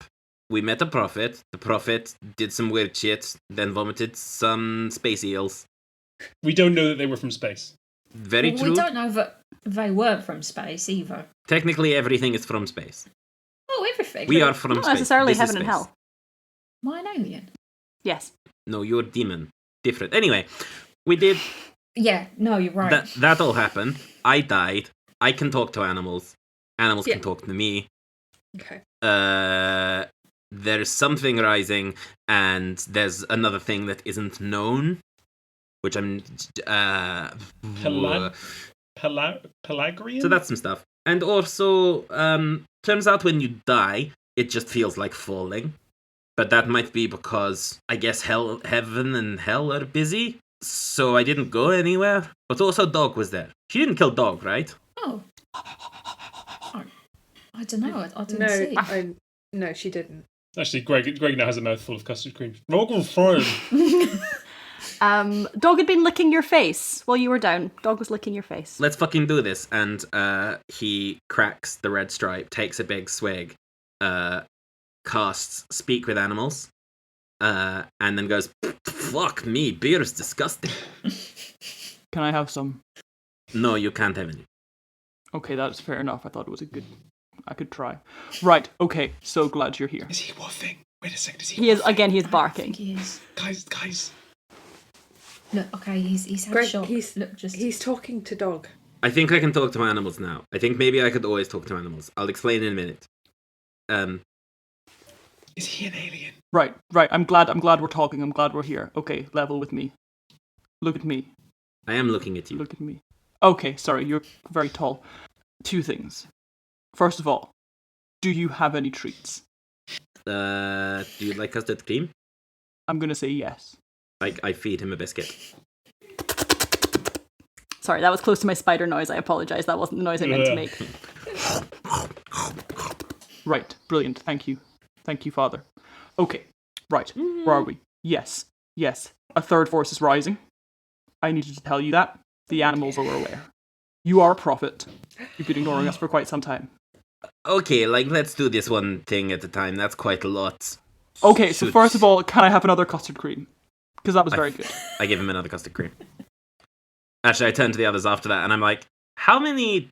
We met a prophet. The prophet did some weird shit, then vomited some space eels. We don't know that they were from space. Very true. We don't know that they weren't from space either. Technically, everything is from space. Oh, everything. We are from Not space. necessarily This is heaven and space. hell. Am I an alien? Yes. No, you're demon. Different. Anyway, we did... Yeah, no, you're right. That all happened. I died. I can talk to animals. Animals can talk to me. Okay. There's something rising, and there's another thing that isn't known, which I'm... Pelagrian? So that's some stuff. And also, turns out when you die, it just feels like falling. But that might be because, I guess, heaven and hell are busy. So I didn't go anywhere. But also Dog was there. She didn't kill Dog, right? Oh. I don't know. I didn't see. No, she didn't. Actually, Gregg now has a mouthful of custard cream. Dog had been licking your face while you were down. Dog was licking your face. Let's fucking do this. And he cracks the red stripe, takes a big swig, casts Speak with Animals, and then goes, fuck me, beer is disgusting. Can I have some? No, you can't have any. Okay, that's fair enough. I thought it was I could try. Right, okay, so glad you're here. Is he woofing? Wait a second, is He is, again, he is barking. He is. Guys. Look, okay, he's had a Gregg, shock. he's talking to dog. I think I can talk to my animals now. I think maybe I could always talk to animals. I'll explain in a minute. Is he an alien? Right. I'm glad we're talking. I'm glad we're here. Okay, level with me. Look at me. I am looking at you. Look at me. Okay, sorry, you're very tall. 2 things. First of all, do you have any treats? Do you like custard cream? I'm gonna say yes. I feed him a biscuit. Sorry, that was close to my spider noise. I apologize. That wasn't the noise I meant to make. Right, brilliant. Thank you, Father. Okay, right. Where are we? Yes. A third force is rising. I needed to tell you that. The animals are aware. You are a prophet. You've been ignoring us for quite some time. Okay, let's do this one thing at a time. That's quite a lot. Okay, so first of all, can I have another custard cream? Because that was very good. I give him another custard cream. Actually, I turn to the others after that, and I'm like, how many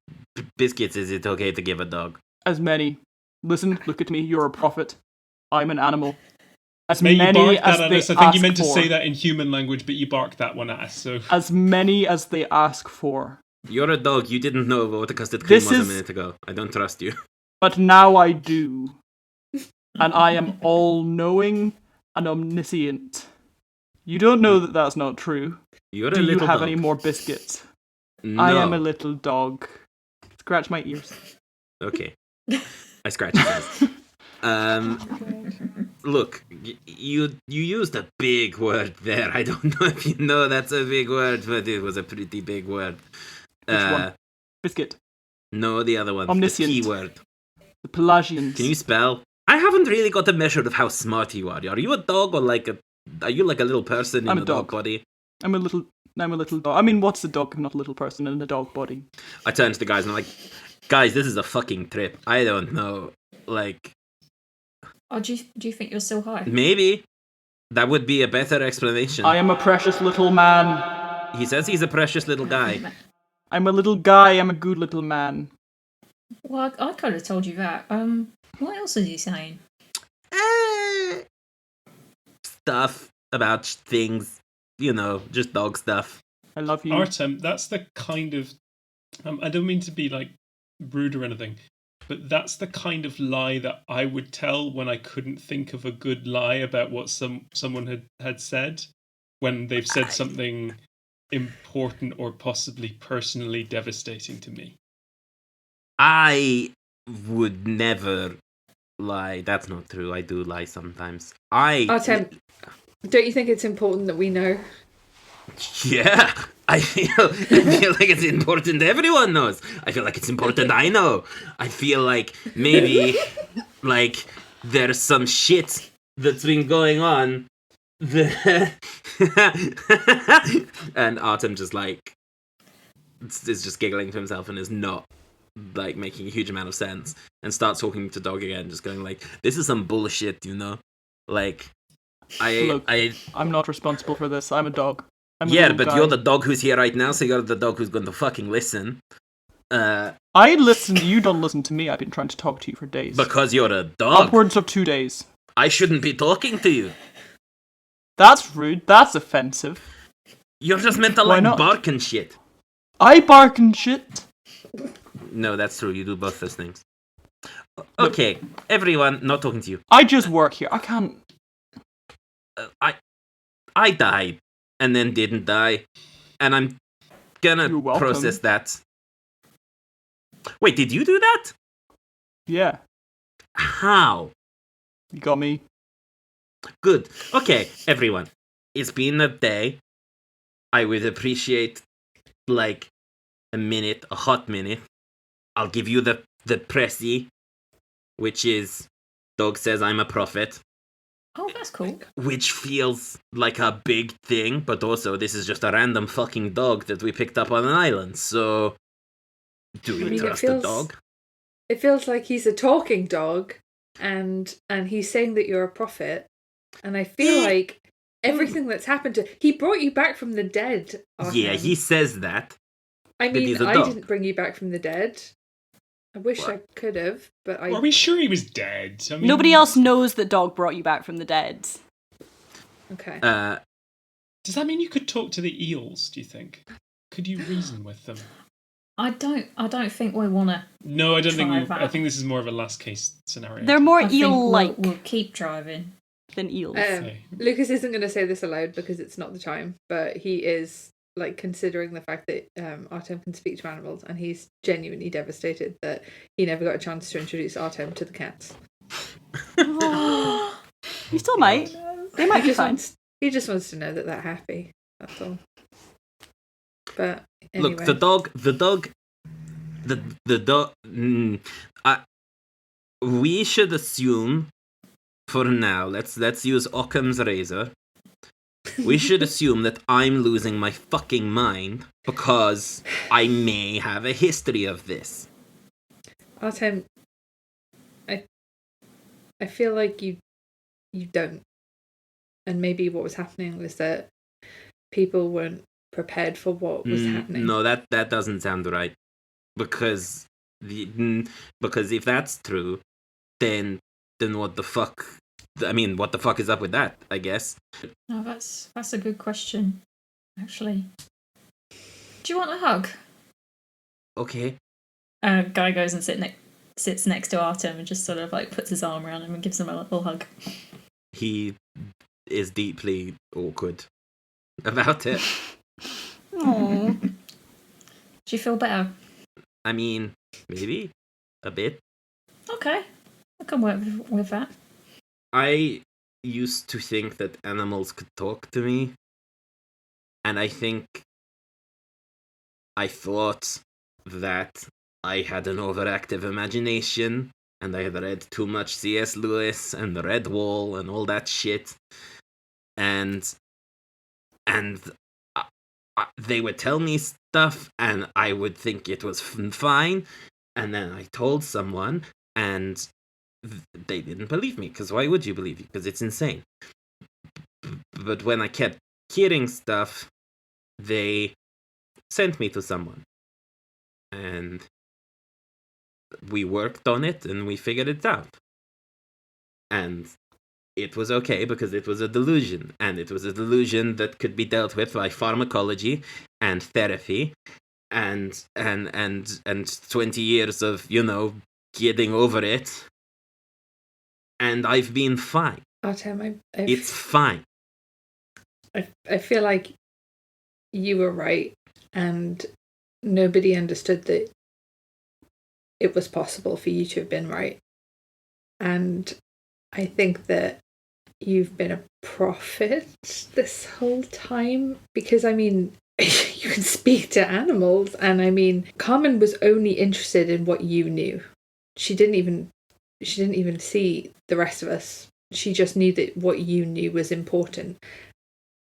biscuits is it okay to give a dog? As many. Listen, look at me. You're a prophet. I'm an animal. As Mate, many as they ask for. I think you meant to say that in human language, but you barked that one at us, so... As many as they ask for. You're a dog. You didn't know what a custard cream was a minute ago. I don't trust you. But now I do. And I am all-knowing and omniscient. You don't know that that's not true. You're do a little you have dog. any more biscuits? No. I am a little dog. Scratch my ears. Okay. I scratch his ears. Look, you used a big word there. I don't know if you know that's a big word, but it was a pretty big word. Which one? Biscuit. No, the other one. Omniscient. The T word. The Pelagians. Can you spell? I haven't really got a measure of how smart you are. Are you a dog or are you like a little person in a dog body? I'm a little dog. I mean, what's a dog if not a little person in a dog body? I turn to the guys and I'm like, guys, this is a fucking trip. I don't know. Oh, do you think you're so high? Maybe. That would be a better explanation. I am a precious little man. He says he's a precious little guy. I'm a little guy. I'm a good little man. Well, I kind of told you that. What else is he saying? Stuff about things. Just dog stuff. I love you. Artem, that's the kind of... I don't mean to be, rude or anything, but that's the kind of lie that I would tell when I couldn't think of a good lie about what someone had said, when they've said something important or possibly personally devastating to me. I would never lie. That's not true. I do lie sometimes. Artem, don't you think it's important that we know? Yeah, I feel like it's important everyone knows. I feel like it's important I know. I feel like maybe there's some shit that's been going on there. And Artem just is just giggling to himself and is not making a huge amount of sense, and starts talking to Dog again, just going this is some bullshit, Look, I'm not responsible for this. I'm a dog. Yeah, but you're the dog who's here right now, so you're the dog who's going to fucking listen. I listen. You don't listen to me. I've been trying to talk to you for days. Because you're a dog. Upwards of 2 days. I shouldn't be talking to you. That's rude. That's offensive. You're just meant to bark and shit. I bark and shit. No, that's true. You do both those things. Okay, everyone, not talking to you. I just work here. I can't... I died, and then didn't die, and I'm gonna process that. Wait, did you do that? Yeah. How? You got me. Good. Okay, everyone. It's been a day. I would appreciate, a minute, a hot minute. I'll give you the pressy, which is, Dog says I'm a prophet. Oh, that's cool. Which feels like a big thing, but also this is just a random fucking dog that we picked up on an island, so... Do we trust the dog? It feels like he's a talking dog, and he's saying that you're a prophet, and I feel like everything that's happened to... He brought you back from the dead, Artem. Yeah, he says that. I mean, I didn't bring you back from the dead. I wish I could have, but I... Are we sure he was dead? I mean... Nobody else knows that Dog brought you back from the dead. Okay. Does that mean you could talk to the eels, do you think? Could you reason with them? I don't think we want to. No, I don't think Try we... that. I think this is more of a last case scenario. They're more I think eel-like we'll keep driving. than eels. Okay. Lucas isn't going to say this aloud because it's not the time, but he is like considering the fact that Artem can speak to animals, and he's genuinely devastated that he never got a chance to introduce Artem to the cats. You still might. They might be fine. He just wants to know that they're happy. That's all. But anyway. Look, the dog. We should assume, for now, let's use Occam's razor. We should assume that I'm losing my fucking mind because I may have a history of this. Artem, I feel like you don't. And maybe what was happening was that people weren't prepared for what was happening. No, that doesn't sound right. Because if that's true, then what the fuck? I mean, what the fuck is up with that? I guess. No, that's a good question. Actually, do you want a hug? Okay. Guy goes and sits next to Artem and just sort of like puts his arm around him and gives him a little hug. He is deeply awkward about it. Aww. Do you feel better? I mean, maybe a bit. Okay, I can work with that. I used to think that animals could talk to me, and I thought that I had an overactive imagination, and I had read too much C.S. Lewis and the Red Wall and all that shit, and they would tell me stuff, and I would think it was fine, and then I told someone, and they didn't believe me, because why would you believe me? Because it's insane. But when I kept hearing stuff, they sent me to someone, and we worked on it, and we figured it out. And it was okay because it was a delusion, and it was a delusion that could be dealt with by pharmacology and therapy and 20 years of, getting over it. And I've been fine. Artem, It's fine. I feel like you were right, and nobody understood that it was possible for you to have been right. And I think that you've been a prophet this whole time, because I mean, you can speak to animals, and I mean, Carmen was only interested in what you knew. She didn't even see the rest of us. She just knew that what you knew was important.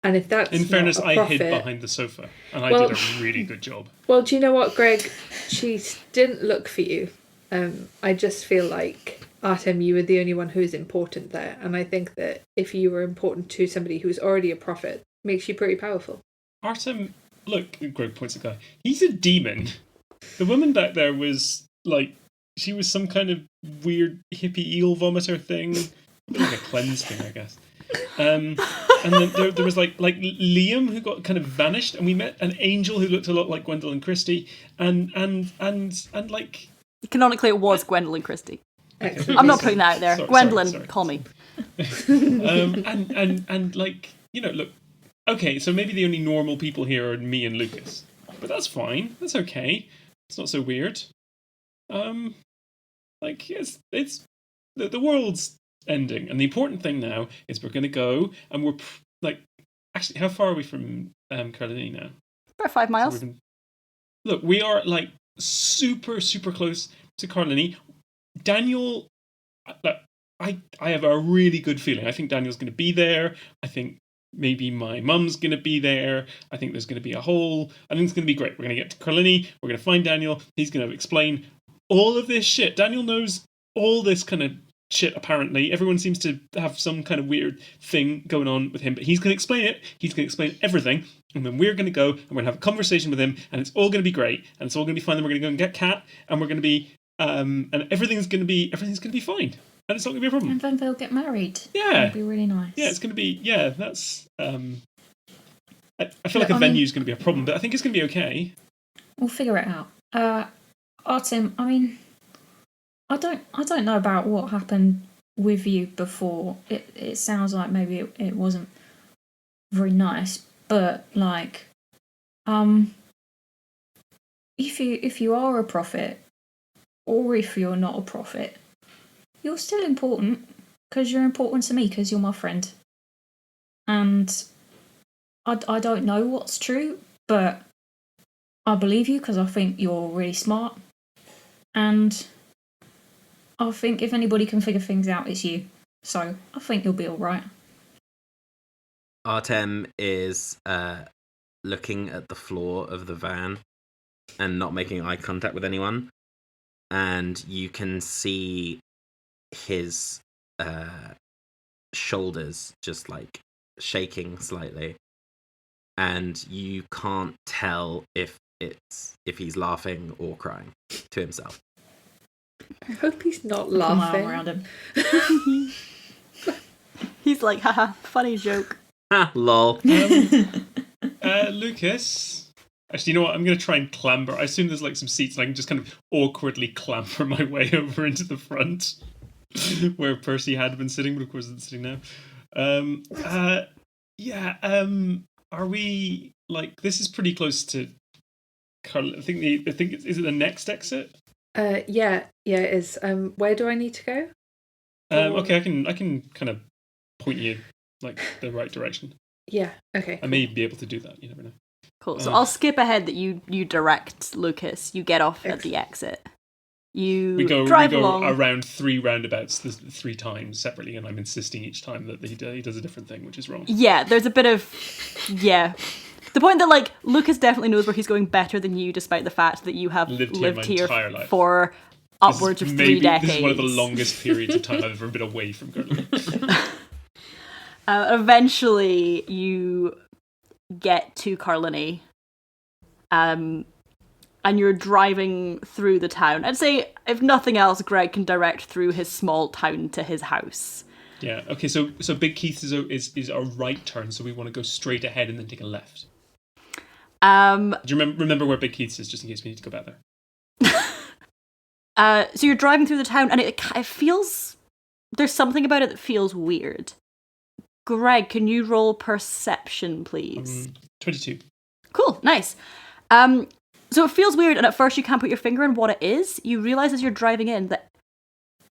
And if that's in fairness, not a prophet, I hid behind the sofa, and I did a really good job. Well, do you know what, Gregg? She didn't look for you. I just feel like, Artem, you were the only one who was important there. And I think that if you were important to somebody who was already a prophet, makes you pretty powerful. Artem, look, Gregg points at Guy. He's a demon. The woman back there was, like, she was some kind of weird hippie eel vomiter thing. Like a cleanse thing, I guess. And then there was like Liam, who got kind of vanished, and we met an angel who looked a lot like Gwendolyn Christie, and like... Canonically, it was Gwendolyn Christie. Okay. I'm not putting that out there. Sorry, Gwendolyn, sorry. call me. And like, look, okay, so maybe the only normal people here are me and Lucas, but that's fine. That's okay. It's not so weird. Like, it's the world's ending, and the important thing now is we're going to go, and we're like, actually, how far are we from Carolini now? About 5 miles. So look, we are like super close to Carolini. Daniel, I have a really good feeling. I think Daniel's going to be there. I think maybe my mum's going to be there. I think there's going to be I think it's going to be great. We're going to get to Carolini. We're going to find Daniel. He's going to explain all of this shit. Daniel knows all this kind of shit, apparently. Everyone seems to have some kind of weird thing going on with him, but he's going to explain it. He's going to explain everything, and then we're going to go, and we're going to have a conversation with him, and it's all going to be great, and it's all going to be fine. Then we're going to go and get Kat, and we're going to be, and everything's going to be fine, and it's not going to be a problem. And then they'll get married. Yeah. It'll be really nice. Yeah, it's going to be, yeah, that's, I feel like a venue's going to be a problem, but I think it's going to be okay. We'll figure it out. Artem, I mean, I don't know about what happened with you before. It sounds like maybe it wasn't very nice, but like, if you are a prophet, or if you're not a prophet, you're still important because you're important to me because you're my friend. And I don't know what's true, but I believe you because I think you're really smart. And I think if anybody can figure things out, it's you. So I think you'll be all right. Artem is looking at the floor of the van and not making eye contact with anyone. And you can see his shoulders just like shaking slightly. And you can't tell if he's laughing or crying to himself. I hope he's not Put my arm laughing. around him. He's like, haha, funny joke. Ah, lol. Lucas. Actually, you know what? I'm going to try and clamber. I assume there's like some seats and I can just kind of awkwardly clamber my way over into the front where Percy had been sitting, but of course isn't sitting now. Are we like, this is pretty close to Carl. I think is it the next exit? Yeah, it is. Where do I need to go? Okay, I can kind of point you like the right direction. Yeah, okay. I may be able to do that. You never know. Cool. So I'll skip ahead that you direct Lucas. You get off at the exit. We go along. around 3 roundabouts 3 times separately, and I'm insisting each time that he does a different thing, which is wrong. Yeah, there's a bit of the point that like Lucas definitely knows where he's going better than you, despite the fact that you have lived here entire life. for upwards of 3 decades. This is one of the longest periods of time I've ever been away from Gurley. Eventually, you get to Carlini, and you're driving through the town. I'd say, if nothing else, Gregg can direct through his small town to his house. Yeah. Okay. So Big Keith is a right turn, so we want to go straight ahead and then take a left. Do you remember where Big Keith's is, just in case we need to go back there? So you're driving through the town, and it feels... There's something about it that feels weird. Gregg, can you roll perception, please? 22. Cool, nice. So it feels weird, and at first you can't put your finger on what it is. You realise as you're driving in that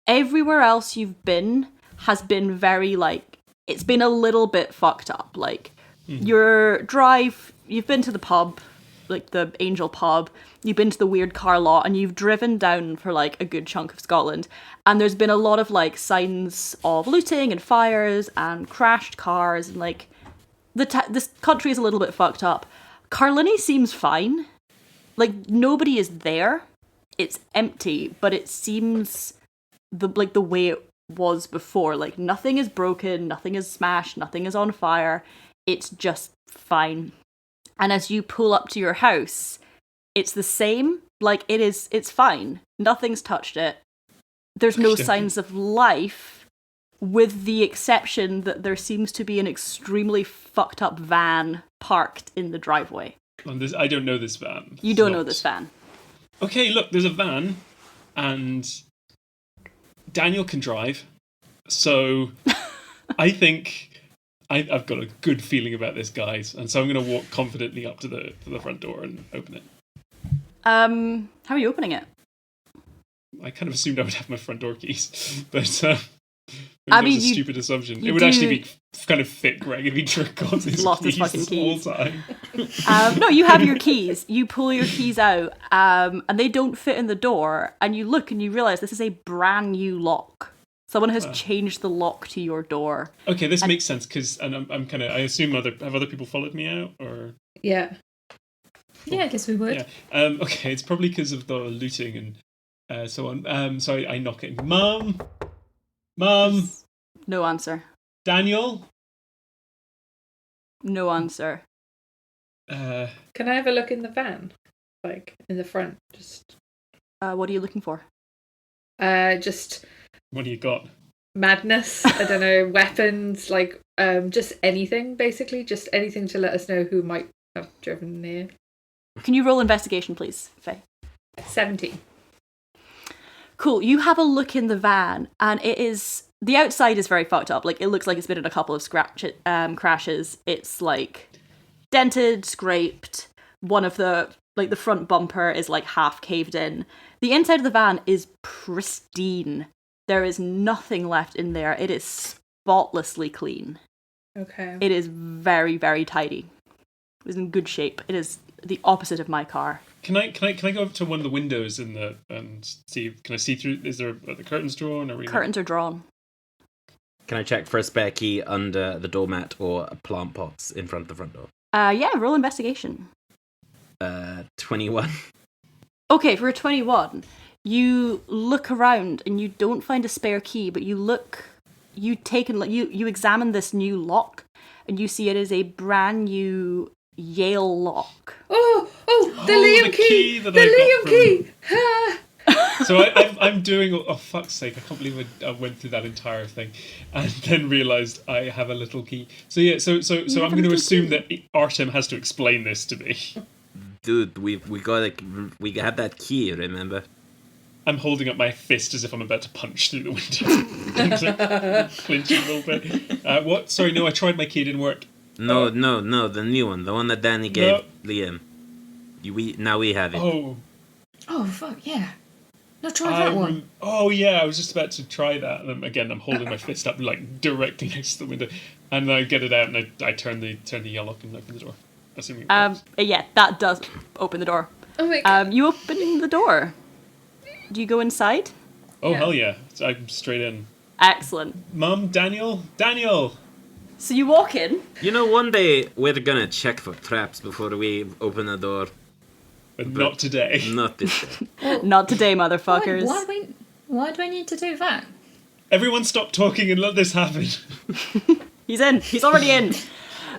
everywhere else you've been has been very, like... It's been a little bit fucked up. Like, your drive... You've been to the pub, like the Angel pub, you've been to the weird car lot, and you've driven down for like a good chunk of Scotland, and there's been a lot of like signs of looting and fires and crashed cars, and like this country is a little bit fucked up. Carlini seems fine. Like, nobody is there. It's empty, but it seems the way it was before. Like, nothing is broken, nothing is smashed, nothing is on fire. It's just fine. And as you pull up to your house, it's the same. Like, it's fine. Nothing's touched it. There's no signs of life, with the exception that there seems to be an extremely fucked up van parked in the driveway. I don't know this van. You don't know this van. Okay, look, there's a van, and Daniel can drive, so I think I've got a good feeling about this, guys, and so I'm going to walk confidently up to the front door and open it. How are you opening it? I kind of assumed I would have my front door keys, but I mean, mean, that was a stupid assumption. It would actually be kind of fit Gregg if he jerked off his lost keys his fucking keys the whole time. No, you have your keys. You pull your keys out, and they don't fit in the door. And you look and you realise this is a brand new lock. Someone has changed the lock to your door. Okay, this makes sense because, and I'm kind of. I assume have other people followed me out, or Yeah. Yeah, I guess we would. yeah. Okay, it's probably because of the looting and so on. So I knock it. Mum. No answer. Daniel. No answer. Can I have a look in the van? Like, in the front? Just... What are you looking for? Just... What do you got? madness. I don't know, weapons, like just anything, basically, just anything to let us know who might have driven near. Can you roll investigation, please, Faye? 17. Cool. You have a look in the van, and the outside is very fucked up. Like, it looks like it's been in a couple of crashes. It's like dented, scraped. One of the front bumper is like half caved in. The inside of the van is pristine. There is nothing left in there. It is spotlessly clean. Okay. It is very, very tidy. It is in good shape. It is the opposite of my car. Can I go up to one of the windows and see? Can I see through? Is there the curtains drawn? Curtains are drawn. Can I check for a spare key under the doormat or plant pots in front of the front door? Yeah, roll investigation. 21. Okay, for a 21, you look around and you don't find a spare key, but you examine this new lock, and you see it is a brand new Yale lock. Oh, the Liam key! The Liam key! So I'm doing. Oh, fuck's sake! I can't believe I went through that entire thing, and then realised I have a little key. So yeah, so I'm going to assume that Artem has to explain this to me. Dude, we had that key. Remember? I'm holding up my fist as if I'm about to punch through the window. Clinching a little bit. What? Sorry, no. I tried my key. It didn't work. No, the new one, the one that Danny gave Liam. We have it. Oh fuck yeah! No, try that one. Oh yeah, I was just about to try that, and again I'm holding my fist up like directly next to the window, and I get it out and I turn the yellow lock and open the door. Assuming it works. Yeah, that does open the door. Oh my God. You open the door. Do you go inside? Oh hell yeah! So I'm straight in. Excellent. Mum, Daniel. So you walk in. You know, one day we're gonna check for traps before we open the door. But not today. Not this day. Not today, motherfuckers. Why do we need to do that? Everyone stop talking and let this happen. He's in. He's already in.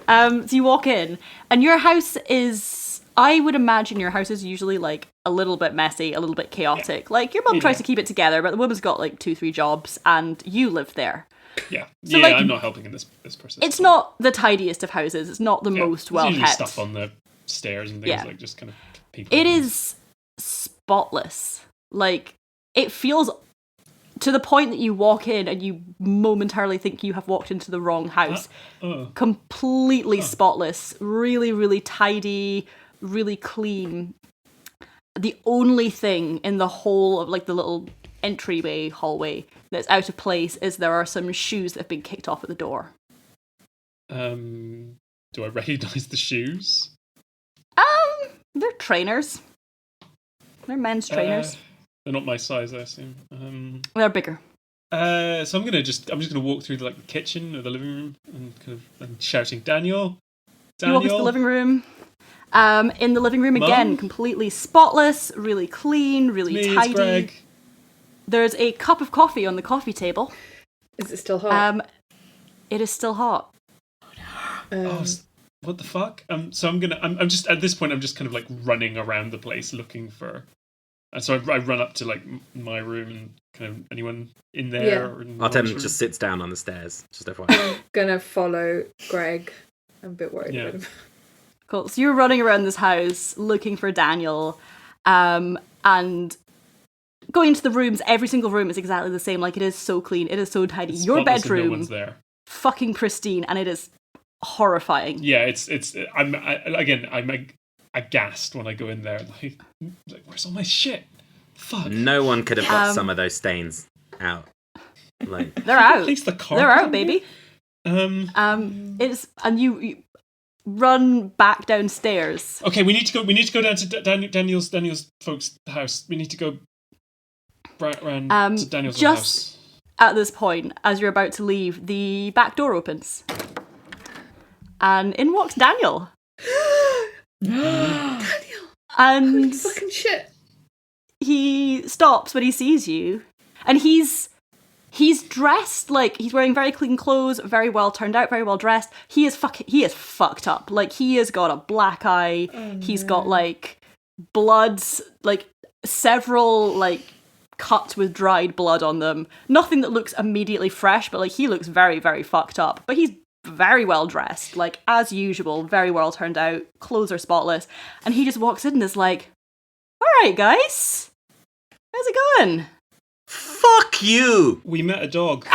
So you walk in, and your house is... I would imagine your house is usually, like, a little bit messy, a little bit chaotic. Yeah. Like, your mum tries to keep it together, but the woman's got, like, 2-3 jobs, and you live there. Yeah. So, yeah, like, I'm not helping in this process. It's not the tidiest of houses. It's not the most well kept. Stuff on the stairs and things, like, just kind of people. It is spotless. Like, it feels... to the point that you walk in and you momentarily think you have walked into the wrong house. Completely spotless. Really, really tidy. Really clean. The only thing in the whole of, like, the little entryway, hallway that's out of place is there are some shoes that have been kicked off at the door. Do I recognise the shoes? They're trainers. They're men's trainers. They're not my size, I assume. They're bigger. So I'm just gonna walk through the kitchen or the living room and shouting, Daniel. You walk into the living room. In the living room again, completely spotless, really clean, really tidy. It's Gregg. There's a cup of coffee on the coffee table. Is it still hot? It is still hot. What the fuck? So I'm just at this point I'm just kind of like running around the place looking for. And so I run up to like my room and kind of anyone in there. Yeah. Artem just sits down on the stairs. Just FYI. I'm gonna follow Gregg. I'm a bit worried about him. Cool. So you're running around this house looking for Daniel, and going into the rooms. Every single room is exactly the same. Like, it is so clean. It is so tidy. It's your bedroom, no one's there. Fucking pristine, and it is horrifying. Yeah, I'm aghast when I go in there. Like where's all my shit? Fuck. No one could have got some of those stains out. Like, they're out. At least the carpet. They're out, baby. You run back downstairs. Okay, we need to go down to Daniel's folks' house. We need to go round to Daniel's house. Just at this point, as you're about to leave, the back door opens, and in walks Daniel. Daniel! And holy fucking shit! He stops when he sees you, and he's dressed like he's wearing very clean clothes, very well turned out, very well dressed. He is fucked up. Like, he has got a black eye. He's got like bloods, like several like cut with dried blood on them. Nothing that looks immediately fresh, but like he looks very, very fucked up. But he's very well dressed, like as usual, very well turned out, clothes are spotless, and he just walks in and is like, "Alright guys, how's it going?" Fuck you! We met a dog.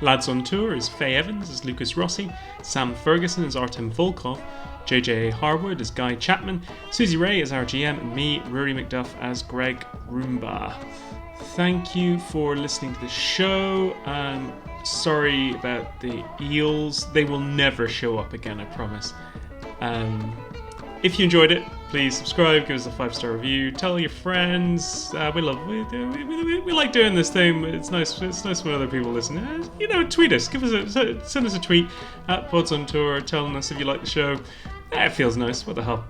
Lads on Tour is Fay Evans as Lucas Rossi, Sam Ferguson as Artem Volkov, JJA Harwood as Guy Chapman, Susie Rae as our GM, and me, Ruaraidh MacDuff, as Gregg Roomba. Thank you for listening to the show. Sorry about the eels. They will never show up again, I promise. If you enjoyed it, please subscribe, give us a 5-star review, tell your friends. We like doing this thing. It's nice when other people listen. Tweet us, send us a tweet at Pods on Tour, telling us if you like the show. It feels nice. What the hell?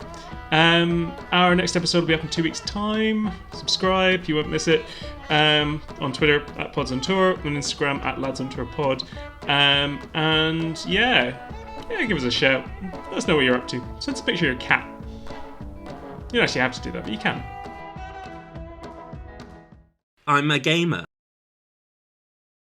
Our next episode will be up in 2 weeks' time. Subscribe, you won't miss it. On Twitter at Pods on Tour, on Instagram at Lads on Tour Pod. And give us a shout. Let us know what you're up to. Send us a picture of your cat. You don't actually have to do that, but you can. I'm a gamer.